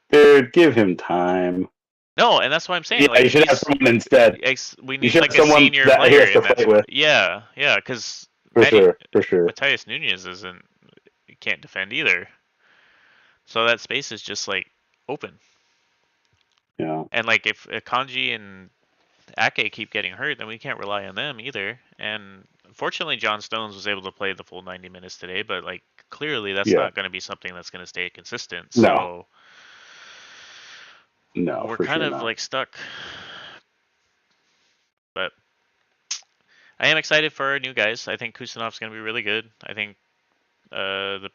S2: Dude, give him time.
S1: No, and that's what I'm saying.
S2: Yeah,
S1: Like
S2: you should have someone instead.
S1: we
S2: You
S1: need
S2: should have
S1: like a
S2: someone
S1: senior
S2: that he
S1: player
S2: has to
S1: in that
S2: fight
S1: spot.
S2: with.
S1: Yeah, yeah, because
S2: For
S1: Matty
S2: sure, for sure.
S1: Matthias Nunez isn't can't defend either. So that space is just like open.
S2: Yeah.
S1: And like if Kanji and Ake keep getting hurt, then we can't rely on them either. And fortunately, John Stones was able to play the full 90 minutes today, but like clearly that's
S2: Yeah.
S1: not going to be something that's going to stay consistent.
S2: No.
S1: So
S2: No,
S1: we're
S2: for
S1: kind
S2: sure
S1: of
S2: not.
S1: like stuck. But I am excited for our new guys. I think Kusanov's going to be really good. I think the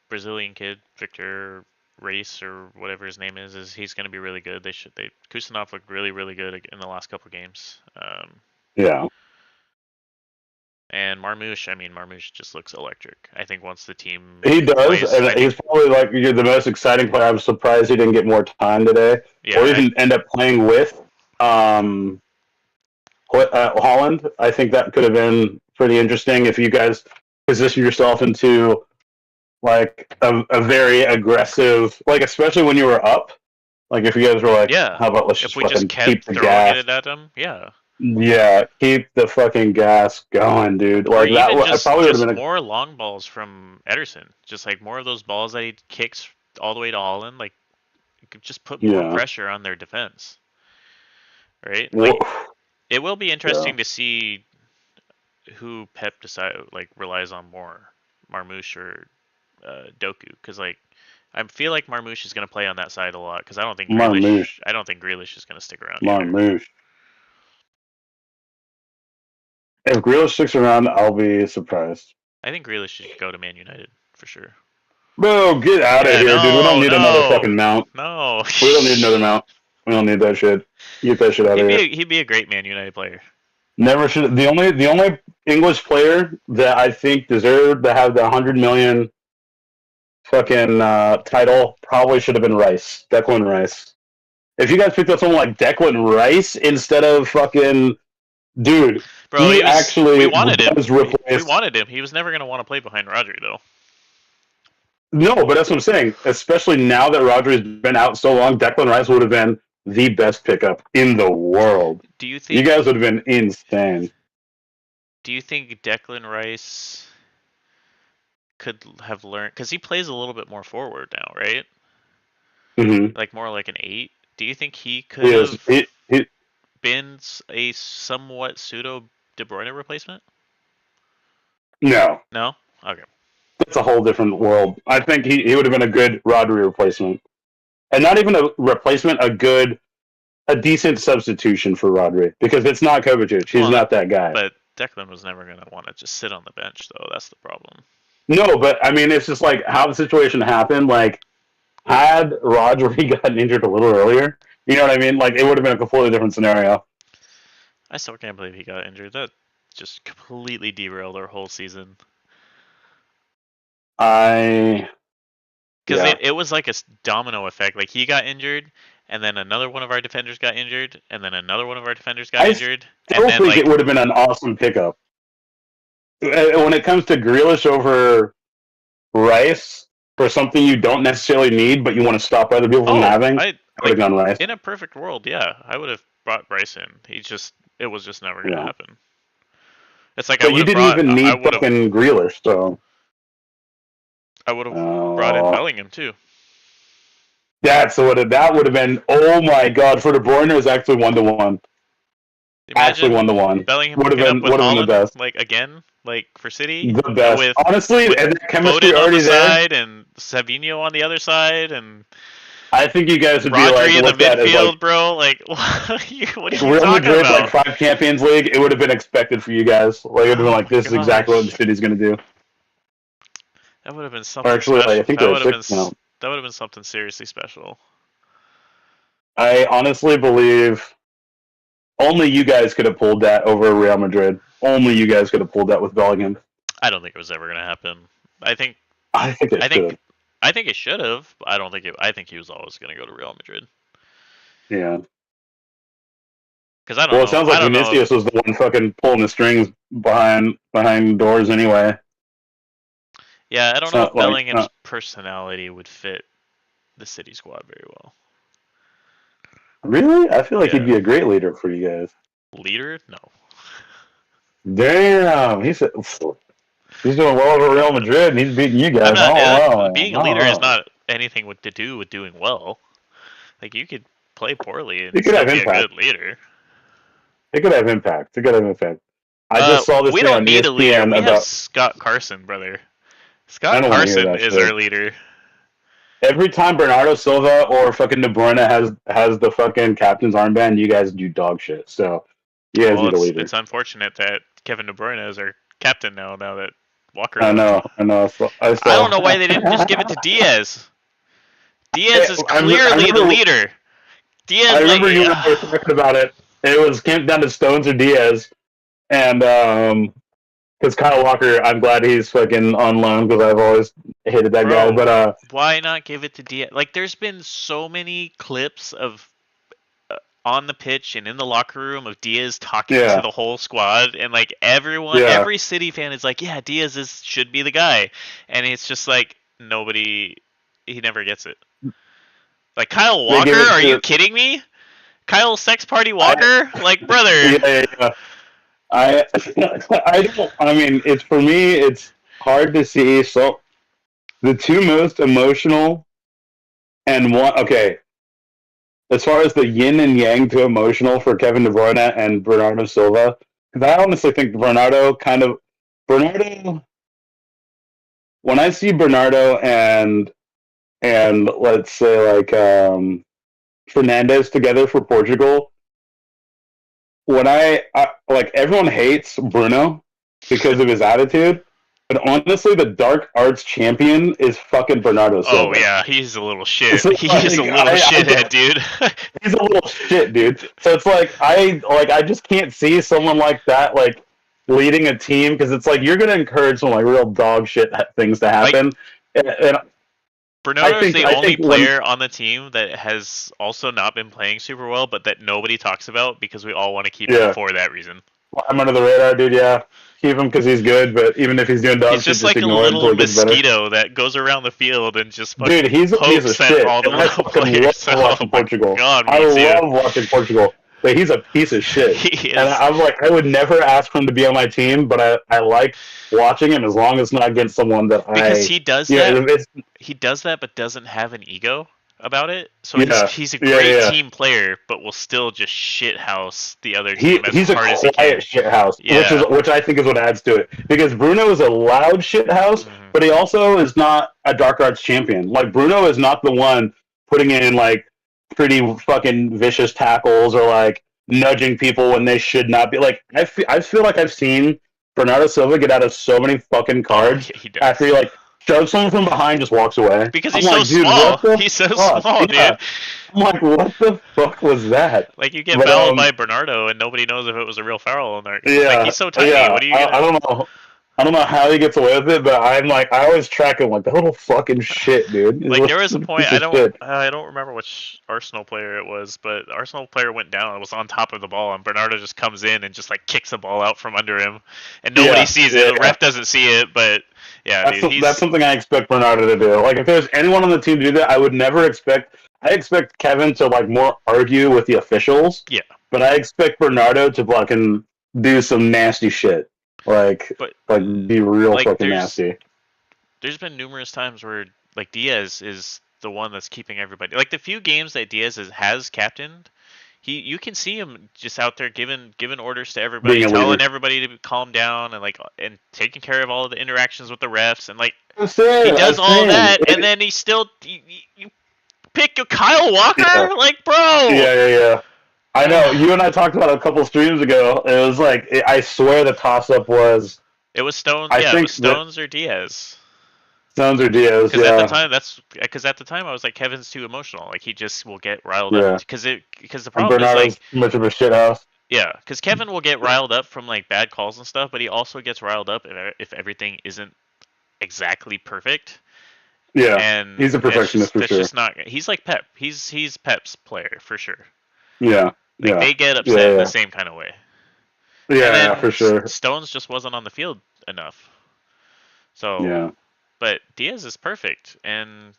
S1: Brazilian kid Victor Race or whatever his name is he's going to be really good. Kusanov looked really good in the last couple games.
S2: Yeah.
S1: And Marmouche, I mean Marmouche just looks electric. I think once the team
S2: He does,
S1: plays,
S2: and
S1: I
S2: he's
S1: think
S2: probably like you're the most exciting player. I'm surprised he didn't get more time today, or
S1: yeah,
S2: even end up playing with um, Holland. I think that could have been pretty interesting if you guys position yourself into like a very aggressive, like especially when you were up. Like if you guys were like,
S1: yeah.
S2: how about let's
S1: If
S2: just
S1: we just
S2: fucking keep
S1: kept
S2: the
S1: throwing
S2: gas.
S1: it at them, yeah.
S2: Yeah, keep the fucking gas going, dude.
S1: Or
S2: Like that.
S1: even
S2: I probably would have been.
S1: more long balls from Ederson. Just like more of those balls that he kicks all the way to Holland. Like you could just put more
S2: Yeah.
S1: pressure on their defense, right?
S2: Well,
S1: Like it will be
S2: yeah.
S1: interesting to see who Pep relies on more, Marmouche or Doku, because like I feel like Marmouche is going to play on that side a lot because
S2: Marmouche.
S1: I don't think Grealish is going to stick around either.
S2: Marmouche. If Grealish sticks around, I'll be surprised.
S1: I think Grealish should go to Man United for sure.
S2: Bro, get out of
S1: Yeah,
S2: here, dude. We don't
S1: no,
S2: need another
S1: no,
S2: fucking mount.
S1: no.
S2: We don't need another mount. We don't need that shit. Get that shit out of here.
S1: He'd be a great Man United player.
S2: Never should. The only English player that I think deserved to have the 100 million fucking title probably should have been Rice, Declan Rice. If you guys picked up someone like Declan Rice instead of fucking dude,
S1: Bro,
S2: he
S1: we
S2: actually
S1: wanted him.
S2: was
S1: We
S2: replaced.
S1: wanted him. He was never going to want to play behind Rodri though.
S2: No, but that's what I'm saying. Especially now that Rodri's been out so long, Declan Rice would have been the best pickup in the world.
S1: Do you
S2: You
S1: think
S2: guys would have been insane.
S1: Do you think Declan Rice could have learned, because he plays a little bit more forward now, right?
S2: Mm-hmm.
S1: Like more like an 8. Do you think he could
S2: He is.
S1: have
S2: He,
S1: been a somewhat pseudo De Bruyne replacement?
S2: no,
S1: No. Okay.
S2: that's a whole different world. I think he would have been a good Rodri replacement, and not even a replacement, a decent substitution for Rodri because it's not Kovacic. He's
S1: Well,
S2: not that guy.
S1: but Declan was never gonna want to just sit on the bench, though. That's the problem.
S2: No, but I mean, it's just like how the situation happened. Like, had Rodri gotten injured a little earlier, you know what I mean? Like, it would have been a completely different scenario.
S1: I still can't believe he got injured. That just completely derailed our whole season.
S2: I
S1: Because
S2: yeah.
S1: it was like a domino effect. Like he got injured, and then another one of our defenders got injured, and then another one of our defenders got
S2: I
S1: injured, and
S2: still
S1: then
S2: think it
S1: like
S2: would have been an awesome pickup. When it comes to Grealish over Rice for something you don't necessarily need, but you want to stop other people from having,
S1: I
S2: I would
S1: like
S2: have gone Rice.
S1: in a perfect world, yeah, I would have brought Bryce in. It was just never gonna
S2: Yeah.
S1: happen. It's like
S2: But you didn't even need fucking Grealish, so
S1: I would have brought in Bellingham too.
S2: that would have been. Oh my god! For De Bruyne, it was actually 1-1. Actually, 1-1.
S1: Bellingham
S2: Would have
S1: picking
S2: been
S1: up with
S2: the best.
S1: like again, like for City,
S2: The best.
S1: with
S2: Honestly,
S1: with
S2: and the chemistry
S1: Foden on
S2: already
S1: the
S2: there.
S1: side and Savinho on the other side and
S2: I think you guys would be
S1: Rodri
S2: like
S1: in the
S2: looked at as
S1: midfield,
S2: like
S1: bro. Like, what are you
S2: Real
S1: talking
S2: Madrid,
S1: about?
S2: like 5 Champions League. It would have been expected for you guys. Like it would have been like, this is exactly what the city's gonna do.
S1: That would have been something
S2: Or actually,
S1: special.
S2: like, I think
S1: That
S2: they're
S1: would have been
S2: 6 now.
S1: that would have been something seriously special.
S2: I honestly believe only you guys could have pulled that over Real Madrid. Only you guys could have pulled that with Bellingham.
S1: I don't think it was ever gonna happen. I think it should have. I don't think it. I think he was always gonna go to Real Madrid.
S2: Yeah.
S1: Because I don't know.
S2: Well, it sounds like Vinicius was the one fucking pulling the strings behind doors anyway.
S1: Yeah, I don't know if Bellingham's personality would fit the City squad very well.
S2: Really? I feel like he'd be a great leader for you guys.
S1: Leader? No.
S2: Damn, he's doing well over Real Madrid, and he's beating you guys.
S1: Being a leader is not anything to do with doing well. Like you could play poorly and still be a good leader.
S2: It could have impact. I just saw this.
S1: We don't need a leader. We have Scott Carson, brother. Scott Carson is our leader.
S2: Every time Bernardo Silva or fucking De Bruyne has the fucking captain's armband, you guys do dog shit. So you guys need a leader.
S1: It's unfortunate that Kevin De Bruyne is our captain now that Walker.
S2: I know.
S1: I don't know why they didn't just give it to Diaz. Diaz is clearly the leader. Diaz.
S2: I remember you and I were talking about it. It came down to Stones or Diaz, and because Kyle Walker, I'm glad he's fucking on loan because I've always hated that guy. But
S1: why not give it to Diaz? Like, there's been so many clips of on the pitch and in the locker room of Diaz talking to the whole squad, and like every City fan is like, yeah, Diaz should be the guy, and it's just like he never gets it. Like Kyle Walker, are you kidding me? Kyle Sex Party Walker, like brother.
S2: Yeah. I don't. I mean, for me, it's hard to see. So the two most emotional and one. Okay, as far as the yin and yang to emotional for Kevin De Bruyne and Bernardo Silva, because I honestly think Bernardo. When I see Bernardo and let's say like Fernandes together for Portugal. When I like, everyone hates Bruno because of his attitude, but honestly, the dark arts champion is fucking Bernardo Silva.
S1: Oh yeah, he's a little shit. He's a little shithead, dude.
S2: He's a little shit, dude. So it's like I just can't see someone like that like leading a team, because it's like you're gonna encourage some like real dog shit things to happen. And
S1: Bernardo is the only player on the team that has also not been playing super well, but that nobody talks about because we all want to keep him for that reason.
S2: I'm under the radar, dude. Yeah, keep him because he's good. But even if he's doing dog shit,
S1: he's just like a little mosquito that goes around the field and just fucking
S2: dude, he's a piece of shit.
S1: All the little players.
S2: Watching Portugal.
S1: God,
S2: I love watching Portugal. Like, he's a piece of shit.
S1: He
S2: And
S1: is.
S2: I'm like, I would never ask for him to be on my team, but I like watching him as long as it's not against someone that
S1: Because
S2: I, you know, it's,
S1: he does that, but doesn't have an ego about it. So
S2: yeah,
S1: he's a
S2: yeah,
S1: great
S2: yeah.
S1: team player, but will still just shithouse the other team as
S2: He's a
S1: hard as he
S2: quiet
S1: can.
S2: shithouse,
S1: Yeah.
S2: which I think is what adds to it. Because Bruno is a loud shithouse,
S1: Hmm.
S2: but he also is not a dark arts champion. Like, Bruno is not the one putting in like pretty fucking vicious tackles or like nudging people when they should not be. Like, I feel like I've seen Bernardo Silva get out of so many fucking
S1: Oh
S2: cards
S1: yeah, he
S2: after
S1: does.
S2: he like shoves someone from behind, just walks away.
S1: Because
S2: I'm
S1: he's so
S2: like, dude,
S1: small.
S2: what the
S1: He's so
S2: fuck?
S1: small,
S2: Yeah,
S1: dude.
S2: I'm like, what the fuck was that?
S1: Like you get
S2: But
S1: fouled by Bernardo and nobody knows if it was a real foul. And like
S2: yeah,
S1: he's so tiny.
S2: yeah.
S1: What are you
S2: I
S1: gonna?
S2: don't know. I don't know how he gets away with it, but I'm like, I always track him like the little fucking shit, dude. He's
S1: Like
S2: a
S1: there was a point
S2: piece of shit.
S1: I don't remember which Arsenal player it was, but the Arsenal player went down and was on top of the ball, and Bernardo just comes in and just like kicks the ball out from under him, and nobody
S2: Yeah,
S1: sees it.
S2: yeah,
S1: The
S2: yeah.
S1: ref doesn't see it, but yeah, dude,
S2: That's
S1: he's
S2: something I expect Bernardo to do. Like, if there's anyone on the team to do that, I would never expect. I expect Kevin to like more argue with the officials,
S1: yeah.
S2: but I expect Bernardo to fucking do some nasty shit. Like,
S1: But
S2: be real
S1: like
S2: fucking nasty.
S1: there's been numerous times where like Diaz is the one that's keeping everybody. Like the few games that has captained, you can see him just out there giving orders to everybody,
S2: Being a
S1: telling
S2: leader.
S1: everybody to calm down and like and taking care of all of the interactions with the refs and like
S2: I'm
S1: he
S2: saying, I'm
S1: does all
S2: saying.
S1: that and then he still you pick a Kyle
S2: Yeah,
S1: Walker like bro.
S2: yeah, yeah, yeah. I know. You and I talked about it a couple streams ago. It was like, I swear the toss up was,
S1: It was Stone.
S2: I
S1: Yeah, it was
S2: think that
S1: Stones or Diaz.
S2: Stones or Diaz. Yeah,
S1: Because at the time I was like Kevin's too emotional. Like he just will get riled up
S2: yeah.
S1: because the
S2: And
S1: problem is like
S2: Bernardo's much of a shithouse.
S1: yeah, because Kevin will get riled up from like bad calls and stuff, but he also gets riled up if everything isn't exactly perfect,
S2: Yeah,
S1: and
S2: he's a perfectionist for
S1: that's
S2: sure.
S1: just not. He's like Pep. He's Pep's player for sure.
S2: Yeah,
S1: Like
S2: yeah,
S1: they get
S2: yeah,
S1: upset in the
S2: yeah,
S1: same kind of way,
S2: yeah,
S1: and
S2: yeah,
S1: then
S2: for sure.
S1: Stones just wasn't on the field enough. So,
S2: Yeah,
S1: but Diaz is perfect, and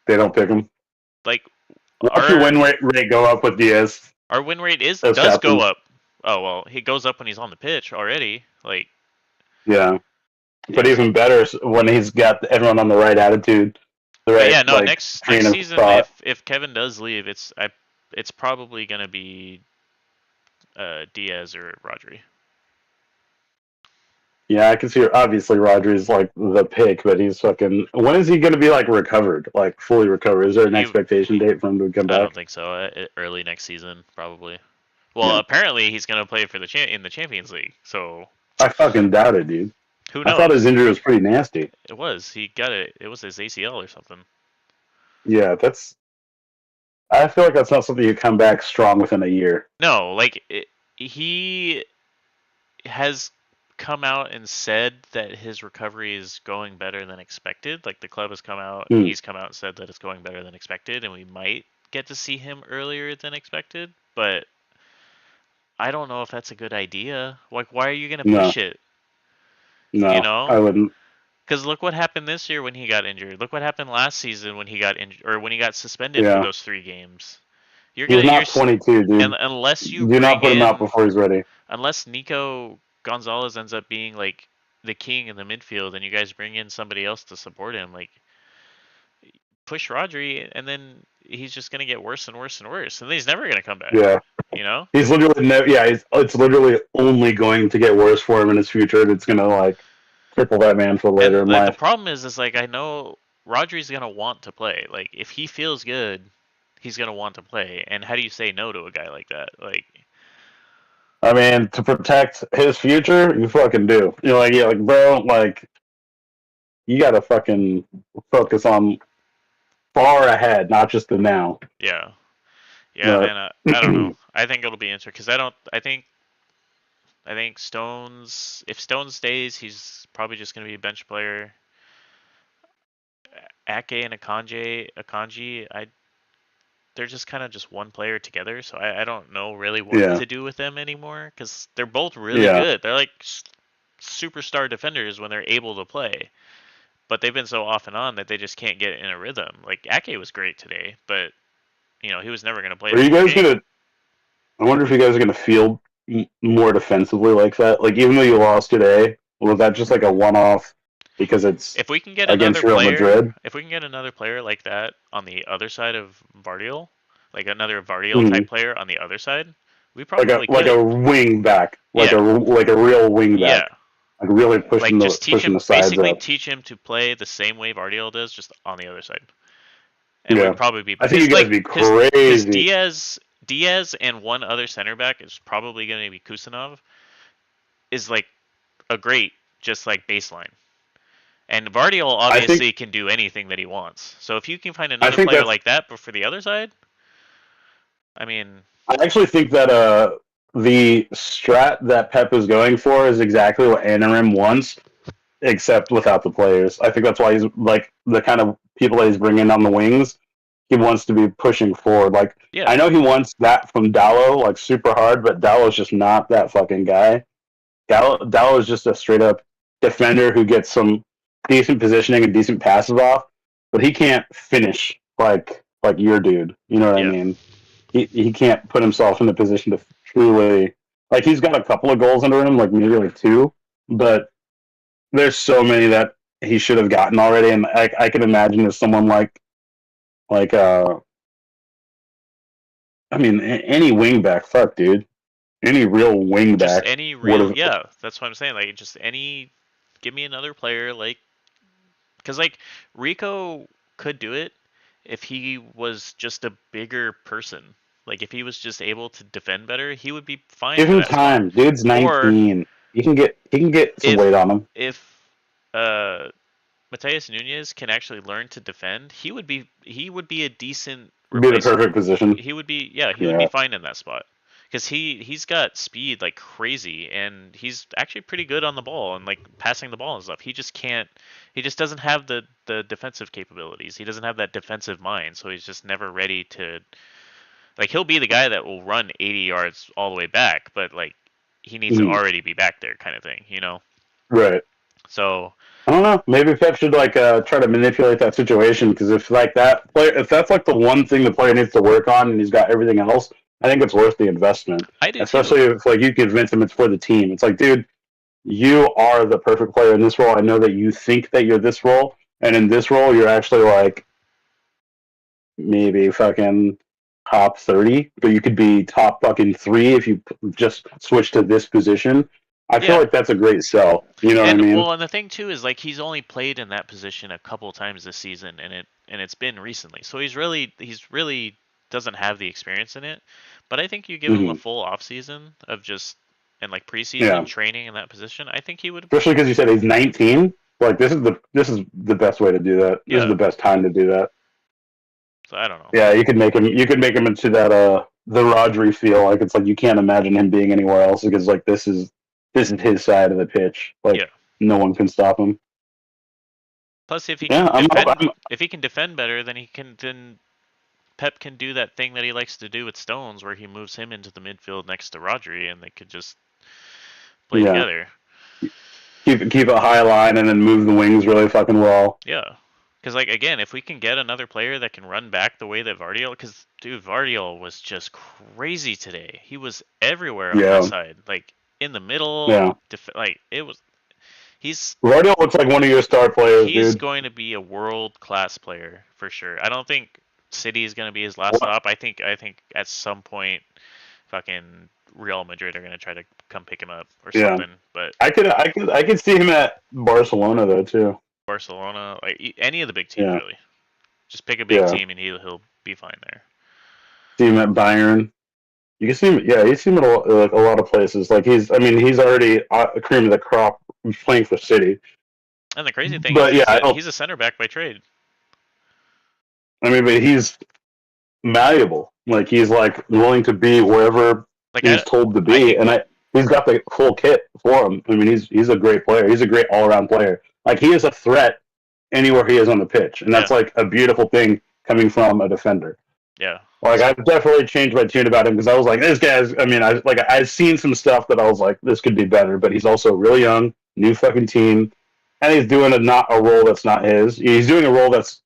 S2: they don't pick him.
S1: like
S2: Watch your
S1: our
S2: win rate go up with Diaz
S1: our win rate
S2: as
S1: does go
S2: captain.
S1: up. Oh well, he goes up when he's on the pitch already. Like
S2: Yeah, but
S1: yeah,
S2: even better when he's got everyone on the right attitude, the
S1: but
S2: right
S1: yeah, no.
S2: like
S1: Next
S2: train of
S1: season,
S2: thought.
S1: if Kevin does leave, it's probably gonna be Diaz or Rodri.
S2: Yeah, I can see. Obviously, Rodri's like the pick, but he's fucking. When is he going to be like recovered, like fully recovered? Is there an
S1: He,
S2: expectation date for him to come
S1: I don't
S2: back?
S1: think so. Early next season, probably. Well,
S2: Yeah,
S1: apparently he's gonna play for in the Champions League. So
S2: I fucking doubt it, dude.
S1: who
S2: I thought his
S1: knows?
S2: injury was pretty nasty.
S1: It was. He got it. It was his ACL or something.
S2: Yeah, that's. I feel like that's not something you come back strong within a year.
S1: No, like he has come out and said that his recovery is going better than expected. Like the club has come out and
S2: Hmm.
S1: he's come out and said that it's going better than expected, and we might get to see him earlier than expected. But I don't know if that's a good idea. Like, why are you gonna
S2: No,
S1: push it? You
S2: no,
S1: know?
S2: I wouldn't.
S1: Because look what happened this year when he got injured. Look what happened last season when he got injured or when he got suspended for
S2: Yeah,
S1: those 3 games.
S2: he's not 22,
S1: And
S2: dude.
S1: unless you
S2: Do not
S1: bring
S2: put him out
S1: in
S2: before he's ready.
S1: unless Nico Gonzalez ends up being like the king in the midfield and you guys bring in somebody else to support him, like push Rodri and then he's just gonna get worse and worse and worse. And then he's never gonna come back.
S2: Yeah,
S1: You know?
S2: he's literally yeah. It's literally only going to get worse for him in his future. And it's gonna like cripple that man for later
S1: And
S2: in
S1: the
S2: life.
S1: problem is like I know Rodri's gonna want to play. Like if he feels good, he's gonna want to play. And how do you say no to a guy like that? Like
S2: I mean, to protect his future, you fucking do. You're like, yeah, like, bro, like, you gotta fucking focus on far ahead, not just the now.
S1: yeah. Yeah,
S2: But
S1: man, I don't know. I think it'll be interesting because I think Stones. If Stones stays, he's probably just going to be a bench player. Ake and Akanji, they're just kind of just one player together. So I don't know really what
S2: yeah,
S1: to do with them anymore because they're both really
S2: yeah,
S1: good. They're like superstar defenders when they're able to play, but they've been so off and on that they just can't get in a rhythm. Like Ake was great today, but he was never going to play
S2: are
S1: the
S2: you
S1: whole
S2: guys
S1: game.
S2: gonna I wonder if you guys are going to feel more defensively like that. Like, even though you lost today, was that just like a one-off because it's
S1: If we can get
S2: against
S1: another
S2: Real
S1: player,
S2: Madrid?
S1: if we can get another player like that on the other side of Vardiol, like another Vardiol
S2: Mm-hmm.
S1: type player on the other side, we
S2: Like a
S1: probably could.
S2: wing back,
S1: Yeah,
S2: like a real wing
S1: yeah.
S2: back, like really
S1: Like just
S2: pushing the sides
S1: basically
S2: up.
S1: teach him to play the same way Vardiol does, just on the other side. And we'd
S2: Yeah,
S1: probably be
S2: I think you
S1: because
S2: guys
S1: like
S2: be
S1: because
S2: crazy.
S1: Diaz and one other center back is probably going to be Kusanov is like a great just like baseline. And Vardiol
S2: I think
S1: obviously can do anything that he wants. So if you can find
S2: I
S1: another
S2: think
S1: player
S2: that's
S1: like that, but for the other side, I mean,
S2: I actually think that the strat that Pep is going for is exactly what Anarim wants, except without the players. I think that's why he's like the kind of people that he's bringing on the wings. He wants to be pushing forward. Like,
S1: yeah,
S2: I know he wants that from Dallo, like super hard, but Dallo's just not that fucking guy. Dallo is just a straight up defender who gets some decent positioning and decent passes off, but he can't finish like your dude. You know what I
S1: yeah,
S2: mean? He can't put himself in a position to truly like he's got a couple of goals under him, like maybe like two, but there's so many that he should have gotten already, and I can imagine if someone like I mean any wingback, fuck dude, any real
S1: just
S2: wingback
S1: any
S2: would
S1: real,
S2: have.
S1: yeah, that's what I'm saying. Like just any, give me another player like, because like Rico could do it if he was just a bigger person. Like if he was just able to defend better, he would be fine
S2: Give
S1: for
S2: him
S1: that spot.
S2: time, dude's
S1: Or
S2: 19. He can get some weight
S1: if
S2: on him.
S1: if uh Mateus Nunez can actually learn to defend, he would be a decent
S2: Be the
S1: replacement.
S2: perfect position.
S1: He would be, yeah, he would be
S2: Yeah.
S1: fine in that spot because he's got speed like crazy and he's actually pretty good on the ball and like passing the ball and stuff. He just doesn't have the defensive capabilities. He doesn't have that defensive mind, so he's just never ready to, like, he'll be the guy that will run 80 yards all the way back, but like he needs to
S2: Mhm.
S1: already be back there kind of thing, you know.
S2: Right.
S1: So
S2: I don't know. Maybe Pep should like try to manipulate that situation because if like that player, if that's like the one thing the player needs to work on, and he's got everything else, I think it's worth the investment.
S1: I do too.
S2: Especially if like you convince him it's for the team. It's like, dude, you are the perfect player in this role. I know that you think that you're this role, and in this role, you're actually like maybe fucking top 30, but you could be top fucking 3 if you just switch to this position. I feel
S1: Yeah.
S2: like that's a great sell. You know what I
S1: And
S2: mean?
S1: well, and the thing too is like he's only played in that position a couple times this season, and it's been recently. So he's really doesn't have the experience in it. But I think you give him a
S2: Hmm.
S1: full off season of just and like preseason
S2: Yeah.
S1: training in that position. I think he would.
S2: Especially because you said he's 19. Like this is the best way to do that. This is
S1: Yeah.
S2: the best time to do that.
S1: So I don't know.
S2: Yeah, you could make him into that the Rodri feel. Like it's like you can't imagine him being anywhere else because like this is his side of the pitch.
S1: Yeah.
S2: Like no one can stop him.
S1: Plus, if he
S2: Yeah,
S1: can
S2: I'm up.
S1: defend, if he can defend better, then Pep can do that thing that he likes to do with Stones, where he moves him into the midfield next to Rodri, and they could just play
S2: Yeah,
S1: together.
S2: keep a high line and then move the wings really fucking well.
S1: Yeah. Because, like, again, if we can get another player that can run back the way that Vardiol, because, dude, Vardiol was just crazy today. He was everywhere on that
S2: Yeah,
S1: side. Like, in the middle,
S2: yeah.
S1: like, it was, he's,
S2: Guardiola looks like one of your star players,
S1: he's
S2: dude.
S1: going to be a world-class player, for sure. I don't think City is going to be his last
S2: What?
S1: stop. I think at some point, fucking Real Madrid are going to try to come pick him up or
S2: Yeah,
S1: something. But
S2: I could see him at Barcelona though too.
S1: Barcelona, like, any of the big teams,
S2: Yeah,
S1: really. Just pick a big
S2: yeah.
S1: team and he'll be fine there.
S2: See him at Bayern. You can see him. Yeah, you see him at like a lot of places. Like I mean, he's already a cream of the crop playing for City.
S1: And the crazy thing is
S2: But yeah, I don't.
S1: he's a center back by trade.
S2: I mean, but he's malleable. Like he's like willing to be wherever
S1: Like
S2: he's told to
S1: I
S2: be,
S1: think
S2: and he's got the full kit for him. I mean, he's a great player. He's a great all around player. Like he is a threat anywhere he is on the pitch, and
S1: yeah,
S2: that's like a beautiful thing coming from a defender.
S1: yeah.
S2: Like I've definitely changed my tune about him because I was like, this guy's. I mean, I've seen some stuff that I was like, this could be better, but he's also really young, new fucking team, and he's doing not a role that's not his. He's doing a role that's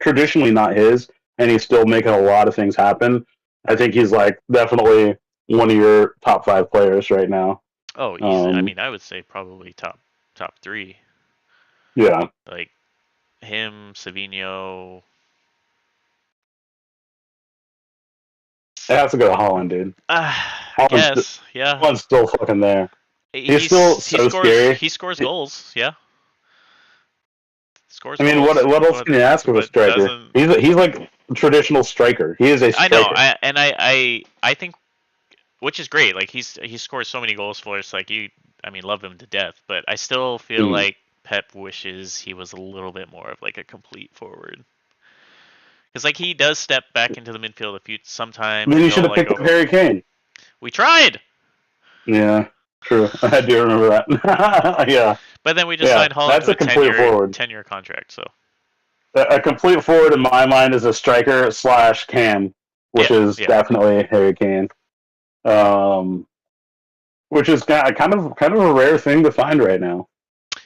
S2: traditionally not his, and he's still making a lot of things happen. I think he's like definitely. one of your top 5 players right now.
S1: Oh, easy. I mean, I would say probably top 3.
S2: Yeah,
S1: Like him, Savino.
S2: it has to go to Holland, dude.
S1: I
S2: Holland's,
S1: guess. Yeah.
S2: Holland's still fucking there. He's still
S1: He
S2: so
S1: scores.
S2: scary.
S1: He scores goals. Yeah. Scores
S2: I mean,
S1: goals.
S2: what else can you ask of a
S1: But
S2: striker?
S1: doesn't.
S2: He's like a traditional striker. He is a
S1: I know.
S2: striker.
S1: I think, which is great. Like he scores so many goals for us. Like you, I mean, love him to death. But I still feel
S2: Mm.
S1: like Pep wishes he was a little bit more of like a complete forward. Because like he does step back into the midfield a few sometimes,
S2: Then
S1: and
S2: you should
S1: he'll
S2: have
S1: like
S2: picked
S1: go.
S2: up Harry Kane.
S1: We tried.
S2: Yeah, true. I do remember that. Yeah,
S1: But then we just
S2: yeah.
S1: signed Holland
S2: That's
S1: to
S2: a
S1: a
S2: complete forward.
S1: 10-year contract. So
S2: A complete forward in my mind is a striker / cam, which
S1: yeah,
S2: is
S1: yeah,
S2: definitely Harry Kane. Which is kind of a rare thing to find right now.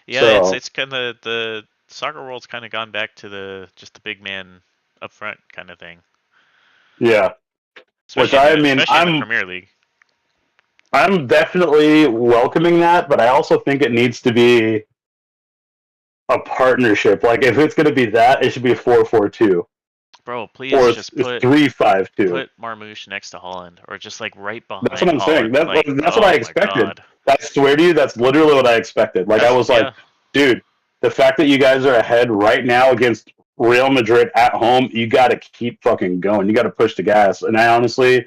S1: yeah.
S2: So
S1: It's kind of the soccer world's kind of gone back to the big man up front kind of thing,
S2: yeah, which I mean,
S1: especially in the Premier League.
S2: I'm definitely welcoming that, but I also think it needs to be a partnership. Like if it's going to be that, it should be 4-4-2
S1: Bro, please
S2: or
S1: just put
S2: 3-5-2.
S1: Marmouche next to Holland, or just like right
S2: That's what
S1: behind
S2: I'm saying.
S1: Holland. Like,
S2: That's what I
S1: oh my
S2: expected.
S1: god,
S2: I swear to you, that's literally what I expected. Like I
S1: that's
S2: was like,
S1: yeah,
S2: dude, the fact that you guys are ahead right now against Real Madrid at home, you got to keep fucking going. You got to push the gas. And I honestly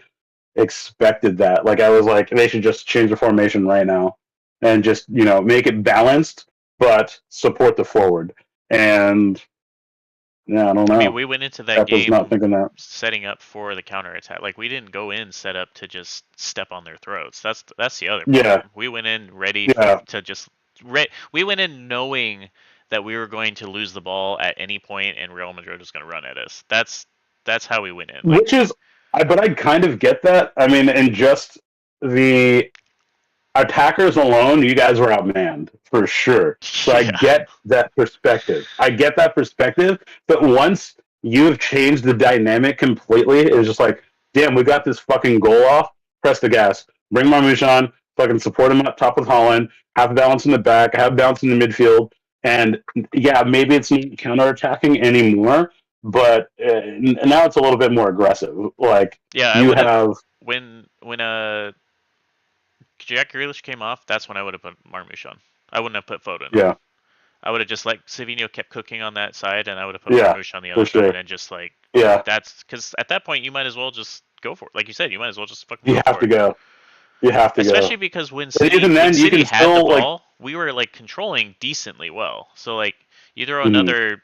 S2: expected that. Like I was like, they should just change the formation right now and just make it balanced, but support the forward. And yeah, I don't know.
S1: I mean, we went into that
S2: Pep was not
S1: game
S2: thinking that.
S1: setting up for the counter attack. Like we didn't go in set up to just step on their throats. That's the other
S2: Yeah,
S1: problem. We went in ready
S2: yeah.
S1: to just we went in knowing that we were going to lose the ball at any point and Real Madrid was going to run at us. That's how we went in. Like,
S2: Which is, but I kind of get that. I mean, in just the attackers alone, you guys were outmanned for sure. So I
S1: yeah,
S2: get that perspective. But once you have changed the dynamic completely, it's just like, damn, we got this fucking goal off. Press the gas. Bring Marmouche on. Fucking support him up top with Holland. Have balance in the back. Have balance in the midfield. And yeah, maybe it's not counterattacking anymore, but now it's a little bit more aggressive. Like
S1: yeah. I
S2: you
S1: would have
S2: have,
S1: when Jack Grealish came off. That's when I would have put Marmouche on. I wouldn't have put Foden on.
S2: yeah,
S1: I would have just like Savino kept cooking on that side, and I would have put
S2: yeah,
S1: Marmouche on the
S2: for
S1: other
S2: sure.
S1: side, and just like
S2: Yeah,
S1: that's because at that point you might as well just go for it. Like you said, you might as well just fucking
S2: you
S1: go
S2: have
S1: for
S2: to
S1: it.
S2: go. You have to
S1: Especially
S2: go.
S1: because
S2: And even
S1: When
S2: then, you
S1: City
S2: can
S1: had the
S2: still like.
S1: ball, we were like controlling decently well. So like you throw
S2: Mm,
S1: another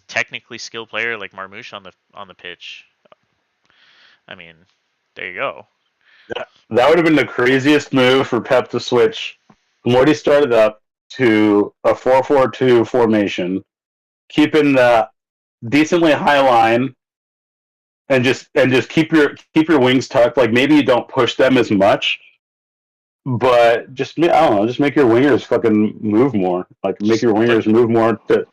S1: technically skilled player like Marmouche on the pitch. I mean, there you go.
S2: that would have been the craziest move for Pep to switch from what he started up to a 4-4-2 formation, keeping the decently high line, and just keep your wings tucked. Like maybe you don't push them as much, but just I don't know, just make your wingers fucking move more. Like make
S1: Just
S2: your
S1: put
S2: wingers move more to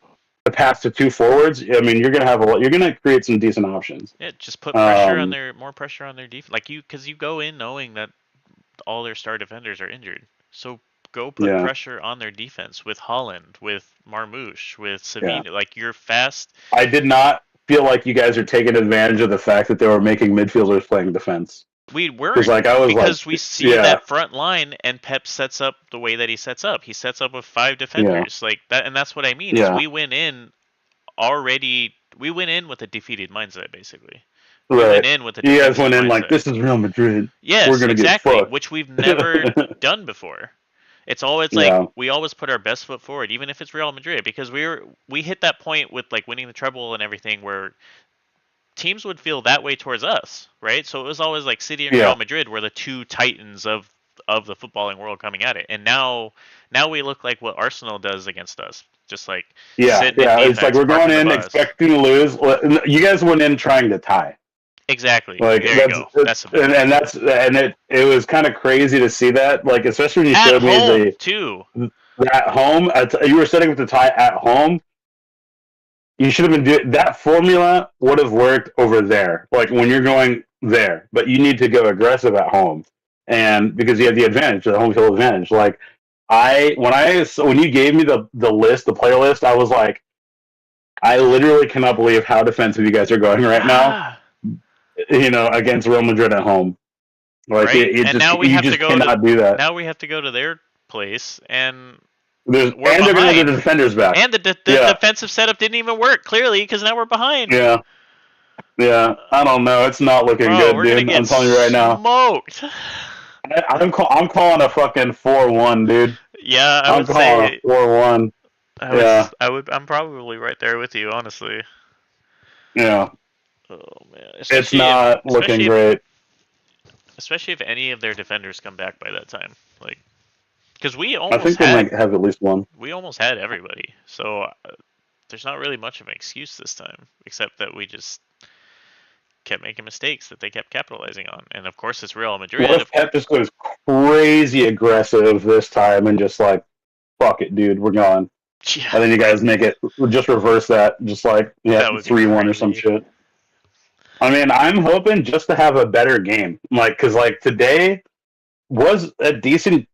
S2: pass to 2 forwards. I mean, you're gonna create some decent options.
S1: yeah, just put pressure on
S2: Um,
S1: their more pressure on their defense. Like because you go in knowing that all their star defenders are injured. So go put
S2: yeah,
S1: pressure on their defense with Holland, with Marmouche, with
S2: yeah.
S1: Savino. Like you're fast.
S2: I did not feel like you guys are taking advantage of the fact that they were making midfielders playing defense.
S1: We
S2: Because
S1: weren't
S2: like I was like,
S1: because we see
S2: yeah,
S1: that front line and Pep sets up the way that he sets up. He sets up with 5
S2: yeah,
S1: defenders. Like that and that's what I mean is
S2: yeah,
S1: we went in with a defeated mindset basically. We went
S2: right.
S1: in with a
S2: You guys
S1: defensive
S2: went in like
S1: mindset.
S2: this is Real Madrid. We're
S1: Yes,
S2: gonna get
S1: exactly,
S2: fucked.
S1: which we've never done before. It's always like
S2: Yeah,
S1: we always put our best foot forward, even if it's Real Madrid, because we hit that point with like winning the treble and everything where teams would feel that way towards us, right? So it was always like City and Real
S2: yeah,
S1: Madrid were the two titans of the footballing world coming at it, and now we look like what Arsenal does against us, just like
S2: yeah,
S1: sitting in
S2: yeah. It's like
S1: defense,
S2: we're going
S1: parking the
S2: in
S1: bus.
S2: expecting to lose. You guys went in trying to tie.
S1: Exactly.
S2: Like
S1: There you go. That's the better word.
S2: and it was kind of crazy to see that. Like especially when you
S1: At
S2: showed me
S1: home too.
S2: at home. You were setting up the tie at home. You should have been doing that formula would have worked over there. Like when you're going there, but you need to go aggressive at home. and because you have the advantage, the home field advantage. Like when you gave me the player list, I was like, I literally cannot believe how defensive you guys are going right now.
S1: Yeah.
S2: Against Real Madrid at home. Like
S1: Right.
S2: it
S1: And
S2: just
S1: now we
S2: you
S1: have to
S2: just
S1: go to
S2: cannot do that.
S1: now we have to go to their place, and
S2: There's
S1: we're
S2: and they're gonna have the
S1: behind.
S2: defenders back.
S1: And the
S2: Yeah,
S1: defensive setup didn't even work clearly because now we're behind.
S2: yeah, yeah. I don't know. It's not looking
S1: Bro,
S2: good,
S1: we're gonna
S2: dude.
S1: get
S2: I'm telling you right now.
S1: smoked.
S2: I'm calling a fucking 4-1, dude.
S1: Yeah, I
S2: I'm
S1: would
S2: calling a
S1: say
S2: 4-1. Yeah,
S1: I'm probably right there with you, honestly.
S2: yeah.
S1: Oh man,
S2: It's not looking great.
S1: especially if any of their defenders come back by that time, like because
S2: I think they might have at least one.
S1: we almost had everybody, so there's not really much of an excuse this time, except that we just kept making mistakes that they kept capitalizing on, and of course it's Real
S2: What
S1: Madrid.
S2: if Pep just goes crazy aggressive this time and just like, fuck it, dude, we're gone.
S1: Yeah,
S2: And then you guys make it just reverse that, just like
S1: that would be
S2: 3-1 or some
S1: crazy.
S2: shit. I mean, I'm hoping just to have a better game, like because like today was a decent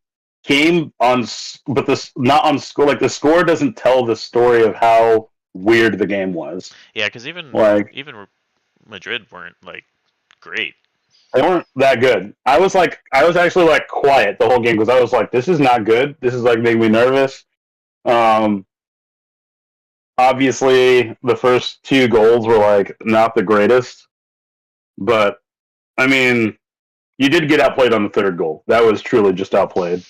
S2: game but this not on score. Like the score doesn't tell the story of how weird the game was.
S1: Yeah, because even
S2: Like
S1: even Madrid weren't like great.
S2: they weren't that good. I was actually like quiet the whole game because I was like, this is not good. This is like making me nervous. Um, Obviously the first two goals were like not the greatest, but I mean, you did get outplayed on the third goal. That was truly just outplayed.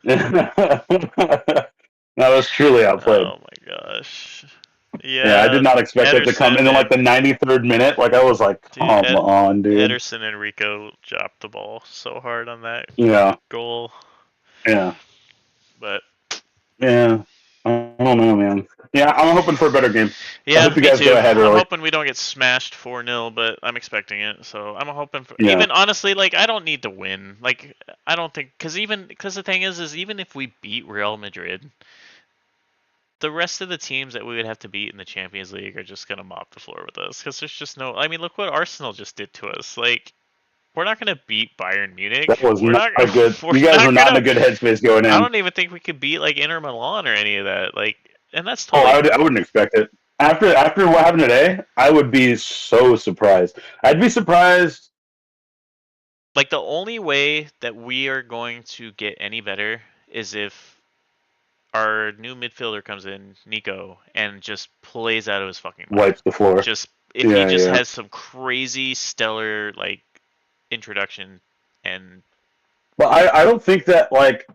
S2: That was truly outplayed.
S1: Oh my gosh.
S2: Yeah, I
S1: Yeah,
S2: did not expect that to come. And then like the 93rd minute, like I was like, come on, dude.
S1: Ederson and Rico dropped the ball so hard on that
S2: Yeah,
S1: goal,
S2: yeah,
S1: but
S2: yeah. I don't know, man. Yeah, I'm hoping for a better game. I
S1: yeah,
S2: hope you
S1: me
S2: guys
S1: too.
S2: go ahead
S1: I'm
S2: early.
S1: hoping we don't get smashed 4-0, but I'm expecting it. So I'm hoping for
S2: Yeah.
S1: even honestly, like I don't need to win. Like I don't think because the thing is even if we beat Real Madrid, the rest of the teams that we would have to beat in the Champions League are just gonna mop the floor with us because there's just no. I mean, look what Arsenal just did to us. Like we're not gonna beat Bayern Munich.
S2: That was
S1: We're
S2: not
S1: not.
S2: a good.
S1: We're
S2: You guys
S1: not
S2: were not in
S1: gonna.
S2: a good headspace going
S1: I
S2: in.
S1: don't even think we could beat like Inter Milan or any of that. Like, and that's
S2: Oh,
S1: totally.
S2: I wouldn't expect it. After what happened today, I would be so surprised. I'd be surprised.
S1: Like the only way that we are going to get any better is if our new midfielder comes in, Nico, and just plays out of his fucking mind.
S2: Wipes the floor.
S1: Just if he
S2: Yeah,
S1: just
S2: yeah.
S1: has some crazy stellar like introduction and
S2: But I don't think that like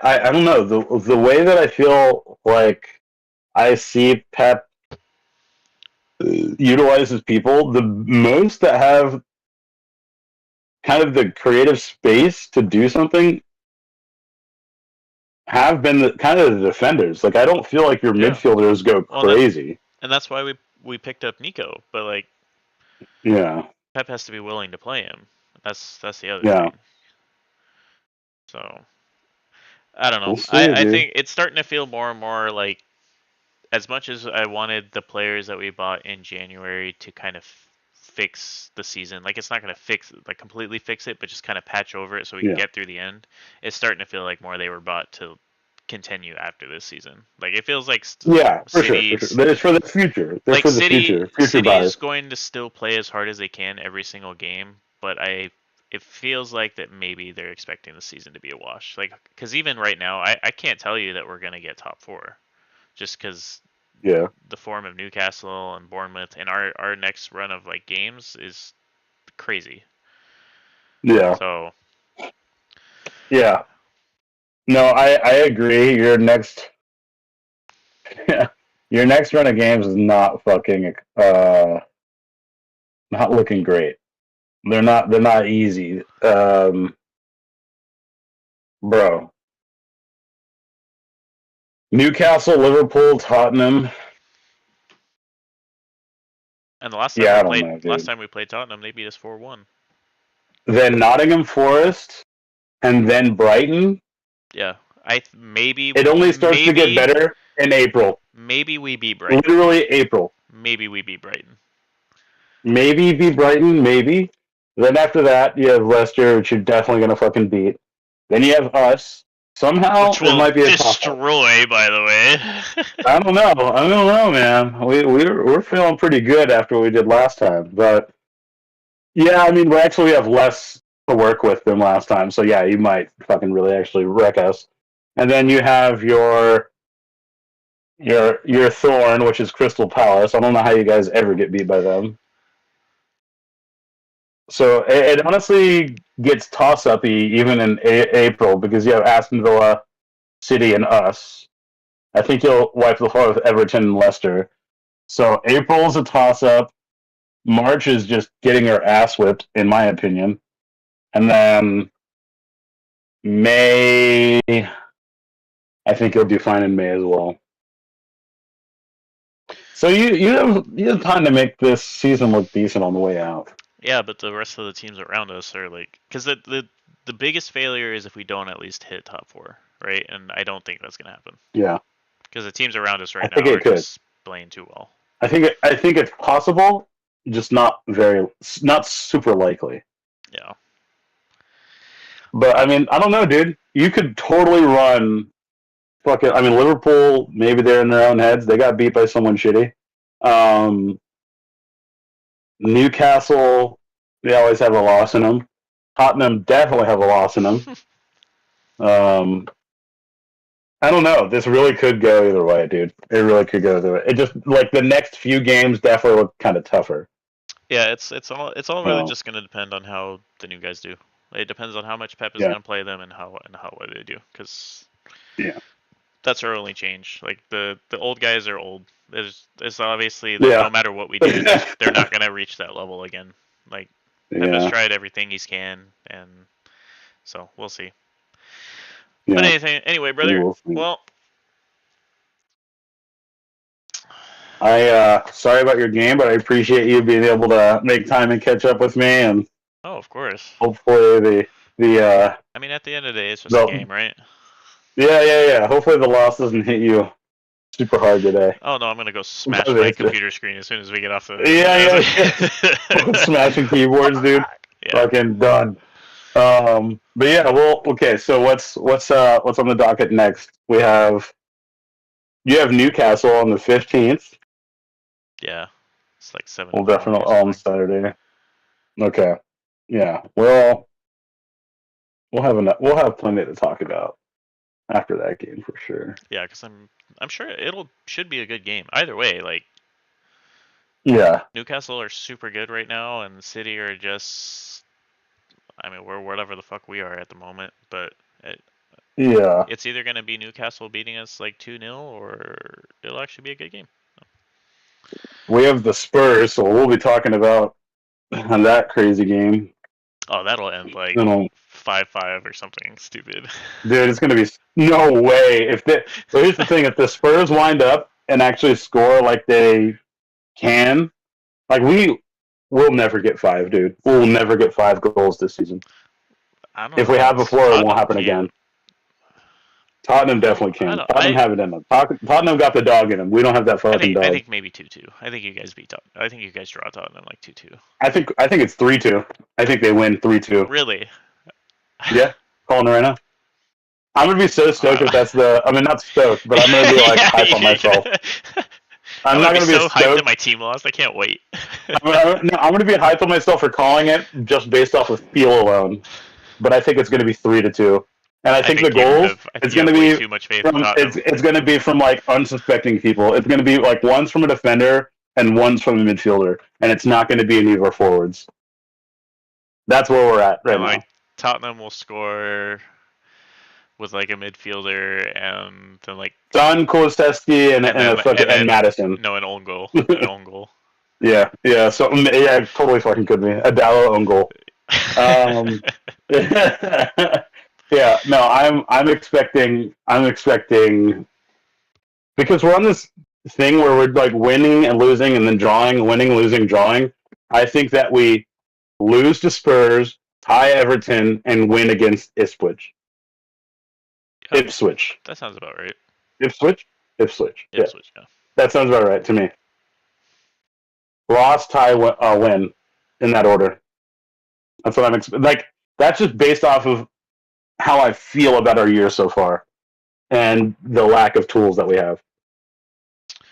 S2: I don't know the way that I feel like I see Pep utilizes people the most that have kind of the creative space to do something have been kind of the defenders. Like I don't feel like your
S1: yeah.
S2: midfielders go
S1: Well, that
S2: crazy.
S1: and that's why we picked up Nico, but like
S2: Yeah,
S1: Pep has to be willing to play him. That's the other
S2: yeah.
S1: thing. So I don't know.
S2: We'll see,
S1: I
S2: dude.
S1: think it's starting to feel more and more like as much as I wanted the players that we bought in January to kind of fix the season, like it's not going to fix like completely fix it, but just kind of patch over it so we can
S2: Yeah,
S1: get through the end. It's starting to feel like more they were bought to continue after this season. Like it feels like
S2: yeah, for sure, for sure.
S1: City's
S2: But it's for the future. They're
S1: like
S2: for the future
S1: City's
S2: buyers.
S1: going to still play as hard as they can every single game, but it feels like that maybe they're expecting the season to be a wash. Like because even right now, I can't tell you that we're going to get top four just because
S2: Yeah,
S1: the form of Newcastle and Bournemouth and our next run of like games is crazy.
S2: yeah,
S1: So
S2: yeah. No, I agree. Your next run of games is not fucking not looking great. They're not easy. Bro. Newcastle, Liverpool, Tottenham.
S1: and the
S2: Yeah, I don't know,
S1: last
S2: dude.
S1: time we played Tottenham, they beat us 4-1.
S2: Then Nottingham Forest, and then Brighton.
S1: Yeah, maybe
S2: It only starts to get better in April.
S1: maybe we beat Brighton.
S2: Literally April.
S1: Maybe we beat Brighton.
S2: Maybe be Brighton, maybe. Then after that, you have Leicester, which you're definitely going to fucking beat. Then you have us. Somehow,
S1: Which
S2: it
S1: will
S2: might be a toss-up.
S1: destroy, by the way.
S2: I don't know. I don't know, man. We're feeling pretty good after what we did last time, but yeah, I mean, we actually have less to work with than last time, so yeah, you might fucking really actually wreck us. And then you have your thorn, which is Crystal Palace. I don't know how you guys ever get beat by them. So it honestly gets toss-uppy even in April because you have Aston Villa, City, and us. I think you'll wipe the floor with Everton and Leicester. So April's a toss-up. March is just getting her ass whipped, in my opinion. And then May, I think you'll do fine in May as well. So you have time to make this season look decent on the way out.
S1: Yeah, but the rest of the teams around us are like, because the biggest failure is if we don't at least hit top four, right? And I don't think that's gonna happen
S2: Yeah,
S1: because the teams around us
S2: I
S1: right
S2: think
S1: now are
S2: it could.
S1: just playing too well.
S2: I think it's possible, just not super likely.
S1: Yeah.
S2: But I mean, I don't know, dude. You could totally run. Fucking, I mean, Liverpool. Maybe they're in their own heads. They got beat by someone shitty. Um, Newcastle. They always have a loss in them. Tottenham definitely have a loss in them. Um, I don't know. This really could go either way, dude. It really could go either way. It just like the next few games definitely look kind of tougher.
S1: Yeah, it's all really
S2: So
S1: just gonna depend on how the new guys do. It depends on how much Pep is
S2: yeah,
S1: gonna play them and how well they do, because
S2: yeah,
S1: that's our only change. Like the old guys are old. It's obviously that no
S2: yeah,
S1: matter what we do, they're not gonna reach that level again. Like Pep has
S2: yeah,
S1: tried everything he can, and so we'll see. But
S2: yeah.
S1: anyway,
S2: We
S1: brother.
S2: will see.
S1: Well,
S2: I sorry about your game, but I appreciate you being able to make time and catch up with me, and
S1: oh, of course.
S2: hopefully the
S1: I mean, at the end of the day, it's just a
S2: the
S1: game, right?
S2: yeah. Hopefully the loss doesn't hit you super hard today.
S1: Oh no, I'm gonna go smash
S2: But
S1: my
S2: it's
S1: computer screen as soon as we get off the.
S2: yeah. Smashing keyboards, dude.
S1: Yeah.
S2: Fucking done. But yeah, well, okay. So what's on the docket next? You have Newcastle on the 15th.
S1: Yeah. It's like 7
S2: We'll
S1: o'clock
S2: definitely
S1: or
S2: on
S1: something.
S2: Saturday. Okay. Yeah. We'll have plenty to talk about after that game for sure.
S1: Yeah, because I'm sure should be a good game. Either way, like
S2: Yeah.
S1: Newcastle are super good right now, and City are just. I mean, we're whatever the fuck we are at the moment, but
S2: Yeah.
S1: it's either gonna be Newcastle beating us like 2-0, or it'll actually be a good game.
S2: We have the Spurs, so we'll be talking about that crazy game.
S1: Oh, that'll end like
S2: You know,
S1: 5-5 or something stupid.
S2: dude, it's gonna be no way. But here's the thing: if the Spurs wind up and actually score like they can, like we'll never get five, dude. We'll never get 5 goals this season.
S1: I don't
S2: If we
S1: know.
S2: have before, it won't
S1: Tottenham
S2: happen
S1: can.
S2: again. Tottenham definitely
S1: I
S2: can.
S1: don't.
S2: Tottenham have it in them. Tottenham got the dog in them. We don't have that
S1: I
S2: fucking
S1: think. I
S2: dog.
S1: think maybe 2-2. I think you guys beat Tottenham. I think you guys draw Tottenham like 2-2.
S2: I think it's 3-2. I think they win 3-2.
S1: Really?
S2: Yeah, calling it right now. I'm gonna be so stoked if that's the. I mean, not stoked, but I'm gonna be like
S1: Yeah,
S2: hype on myself.
S1: I'm
S2: I'm
S1: gonna
S2: not
S1: be
S2: gonna be
S1: so hyped that
S2: stoked.
S1: my team lost. I can't wait.
S2: I'm gonna be hyped on myself for calling it just based off of feel alone. But I think it's gonna be 3-2, and I
S1: I
S2: think the
S1: think you
S2: goals
S1: have. I think
S2: it's
S1: you have
S2: gonna
S1: way
S2: be
S1: too much faith in
S2: from
S1: Tottenham.
S2: it's gonna be from like unsuspecting people. It's gonna be like one's from a defender and one's from a midfielder, and it's not gonna be any of our forwards. That's where we're at right
S1: And
S2: now.
S1: like Tottenham will score with like a midfielder, and then like
S2: Don Kulusevski and
S1: and
S2: and a
S1: then
S2: fucking
S1: and
S2: and
S1: then
S2: Madison.
S1: no, an own goal. An own goal.
S2: Yeah. So yeah, it totally fucking could be a Dallo own goal. Um, yeah, no, I'm expecting because we're on this thing where we're like winning and losing and then drawing, winning, losing, drawing. I think that we lose to Spurs, tie Everton, and win against Ipswich.
S1: Yeah,
S2: Ipswich.
S1: that sounds about right.
S2: Ipswich. Ipswich. Yeah,
S1: Ipswich. Yeah.
S2: that sounds about right to me. Loss, tie, win in that order. That's what I'm like. That's just based off of how I feel about our year so far and the lack of tools that we have.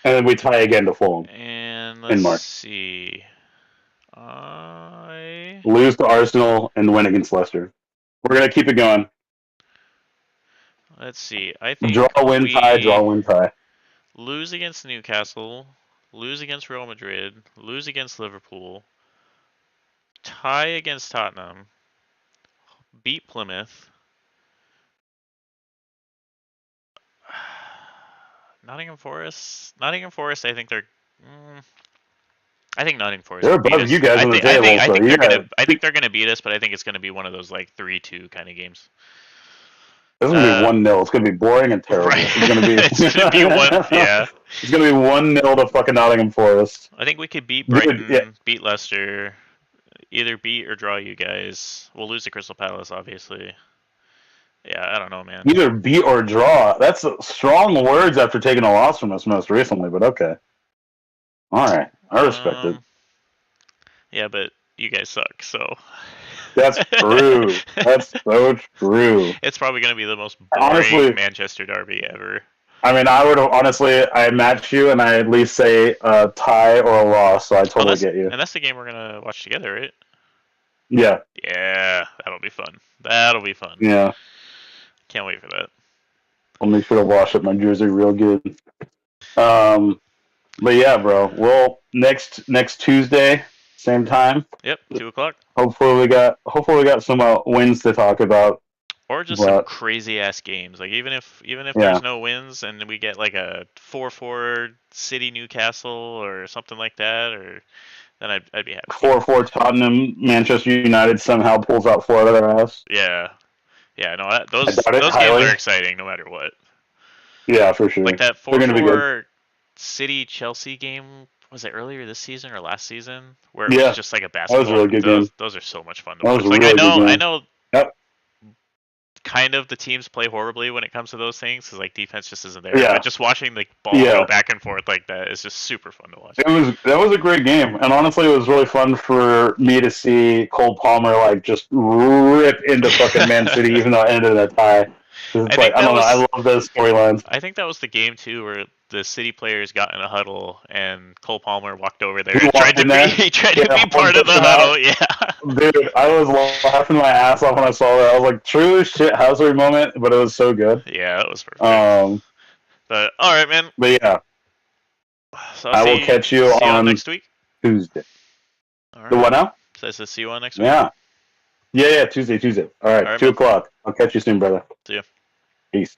S2: And then we tie again to Fulham
S1: And
S2: in
S1: let's
S2: March.
S1: see. I
S2: Lose to Arsenal and win against Leicester. We're gonna keep it going.
S1: let's see. I
S2: Draw,
S1: think
S2: win, tie. Draw,
S1: we
S2: win, tie.
S1: lose against Newcastle, lose against Real Madrid, lose against Liverpool, tie against Tottenham, beat Plymouth. Nottingham Forest. Nottingham Forest. I think they're. I think Nottingham Forest
S2: They're
S1: can beat
S2: above you
S1: us.
S2: guys on the table, so yeah.
S1: I think they're gonna beat us, but I think it's gonna be one of those like 3-2 kind of games.
S2: This is gonna be 1-0. It's gonna be boring and terrible.
S1: Right.
S2: It's gonna be.
S1: It's gonna be one. Yeah.
S2: It's gonna be 1-0 to fucking Nottingham Forest.
S1: I think we could beat
S2: Dude,
S1: Brighton,
S2: yeah.
S1: beat Leicester, either beat or draw you guys. We'll lose to Crystal Palace, obviously. Yeah, I don't know, man.
S2: Either beat or draw. That's strong words after taking a loss from us most recently, but okay. All right, I respect it.
S1: Yeah, but you guys suck, so.
S2: That's true. That's so true.
S1: It's probably gonna be the most boring
S2: Honestly,
S1: Manchester derby ever.
S2: I mean, I would honestly, I match you, and I at least say a tie or a loss. So I totally get you.
S1: And that's the game we're gonna watch together, right?
S2: Yeah.
S1: Yeah, that'll be fun. That'll be fun.
S2: Yeah.
S1: Can't wait for that.
S2: I'll make sure to wash up my jersey real good. But yeah, bro. Well, next Tuesday, same time.
S1: Yep, 2:00.
S2: Hopefully we got some wins to talk about.
S1: Or just some crazy ass games. Like even if there's no wins and we get like a 4-4 City Newcastle or something like that, or then I'd be happy.
S2: 4-4 Tottenham, Manchester United somehow pulls out 4 out of their ass.
S1: Yeah. Yeah, no, those games are exciting no matter what.
S2: Yeah, for sure.
S1: Like that 4-4 City Chelsea game, was it earlier this season or last season? Where it was just like a basketball.
S2: That was a really good game.
S1: Those are so much fun to watch. Like I know
S2: Yep.
S1: Kind of the teams play horribly when it comes to those things because like defense just isn't there.
S2: Yeah.
S1: But just watching the ball go back and forth like that is just super fun to watch.
S2: That was a great game, and honestly, it was really fun for me to see Cole Palmer like just rip into fucking Man City, even though it ended in a tie. I love those storylines.
S1: I think that was the game too where the City players got in a huddle and Cole Palmer walked over there and tried to be part of the huddle. Yeah.
S2: Dude, I was laughing my ass off when I saw that. I was like, true shit housery moment, but it was so good.
S1: Yeah, it was perfect. But all right, man.
S2: But yeah.
S1: So
S2: I will catch you on
S1: next week.
S2: Tuesday.
S1: All right.
S2: The what now?
S1: So I said see you on next week.
S2: Yeah. Yeah, Tuesday. All right, 2:00. I'll catch you soon, brother.
S1: See ya.
S2: Peace.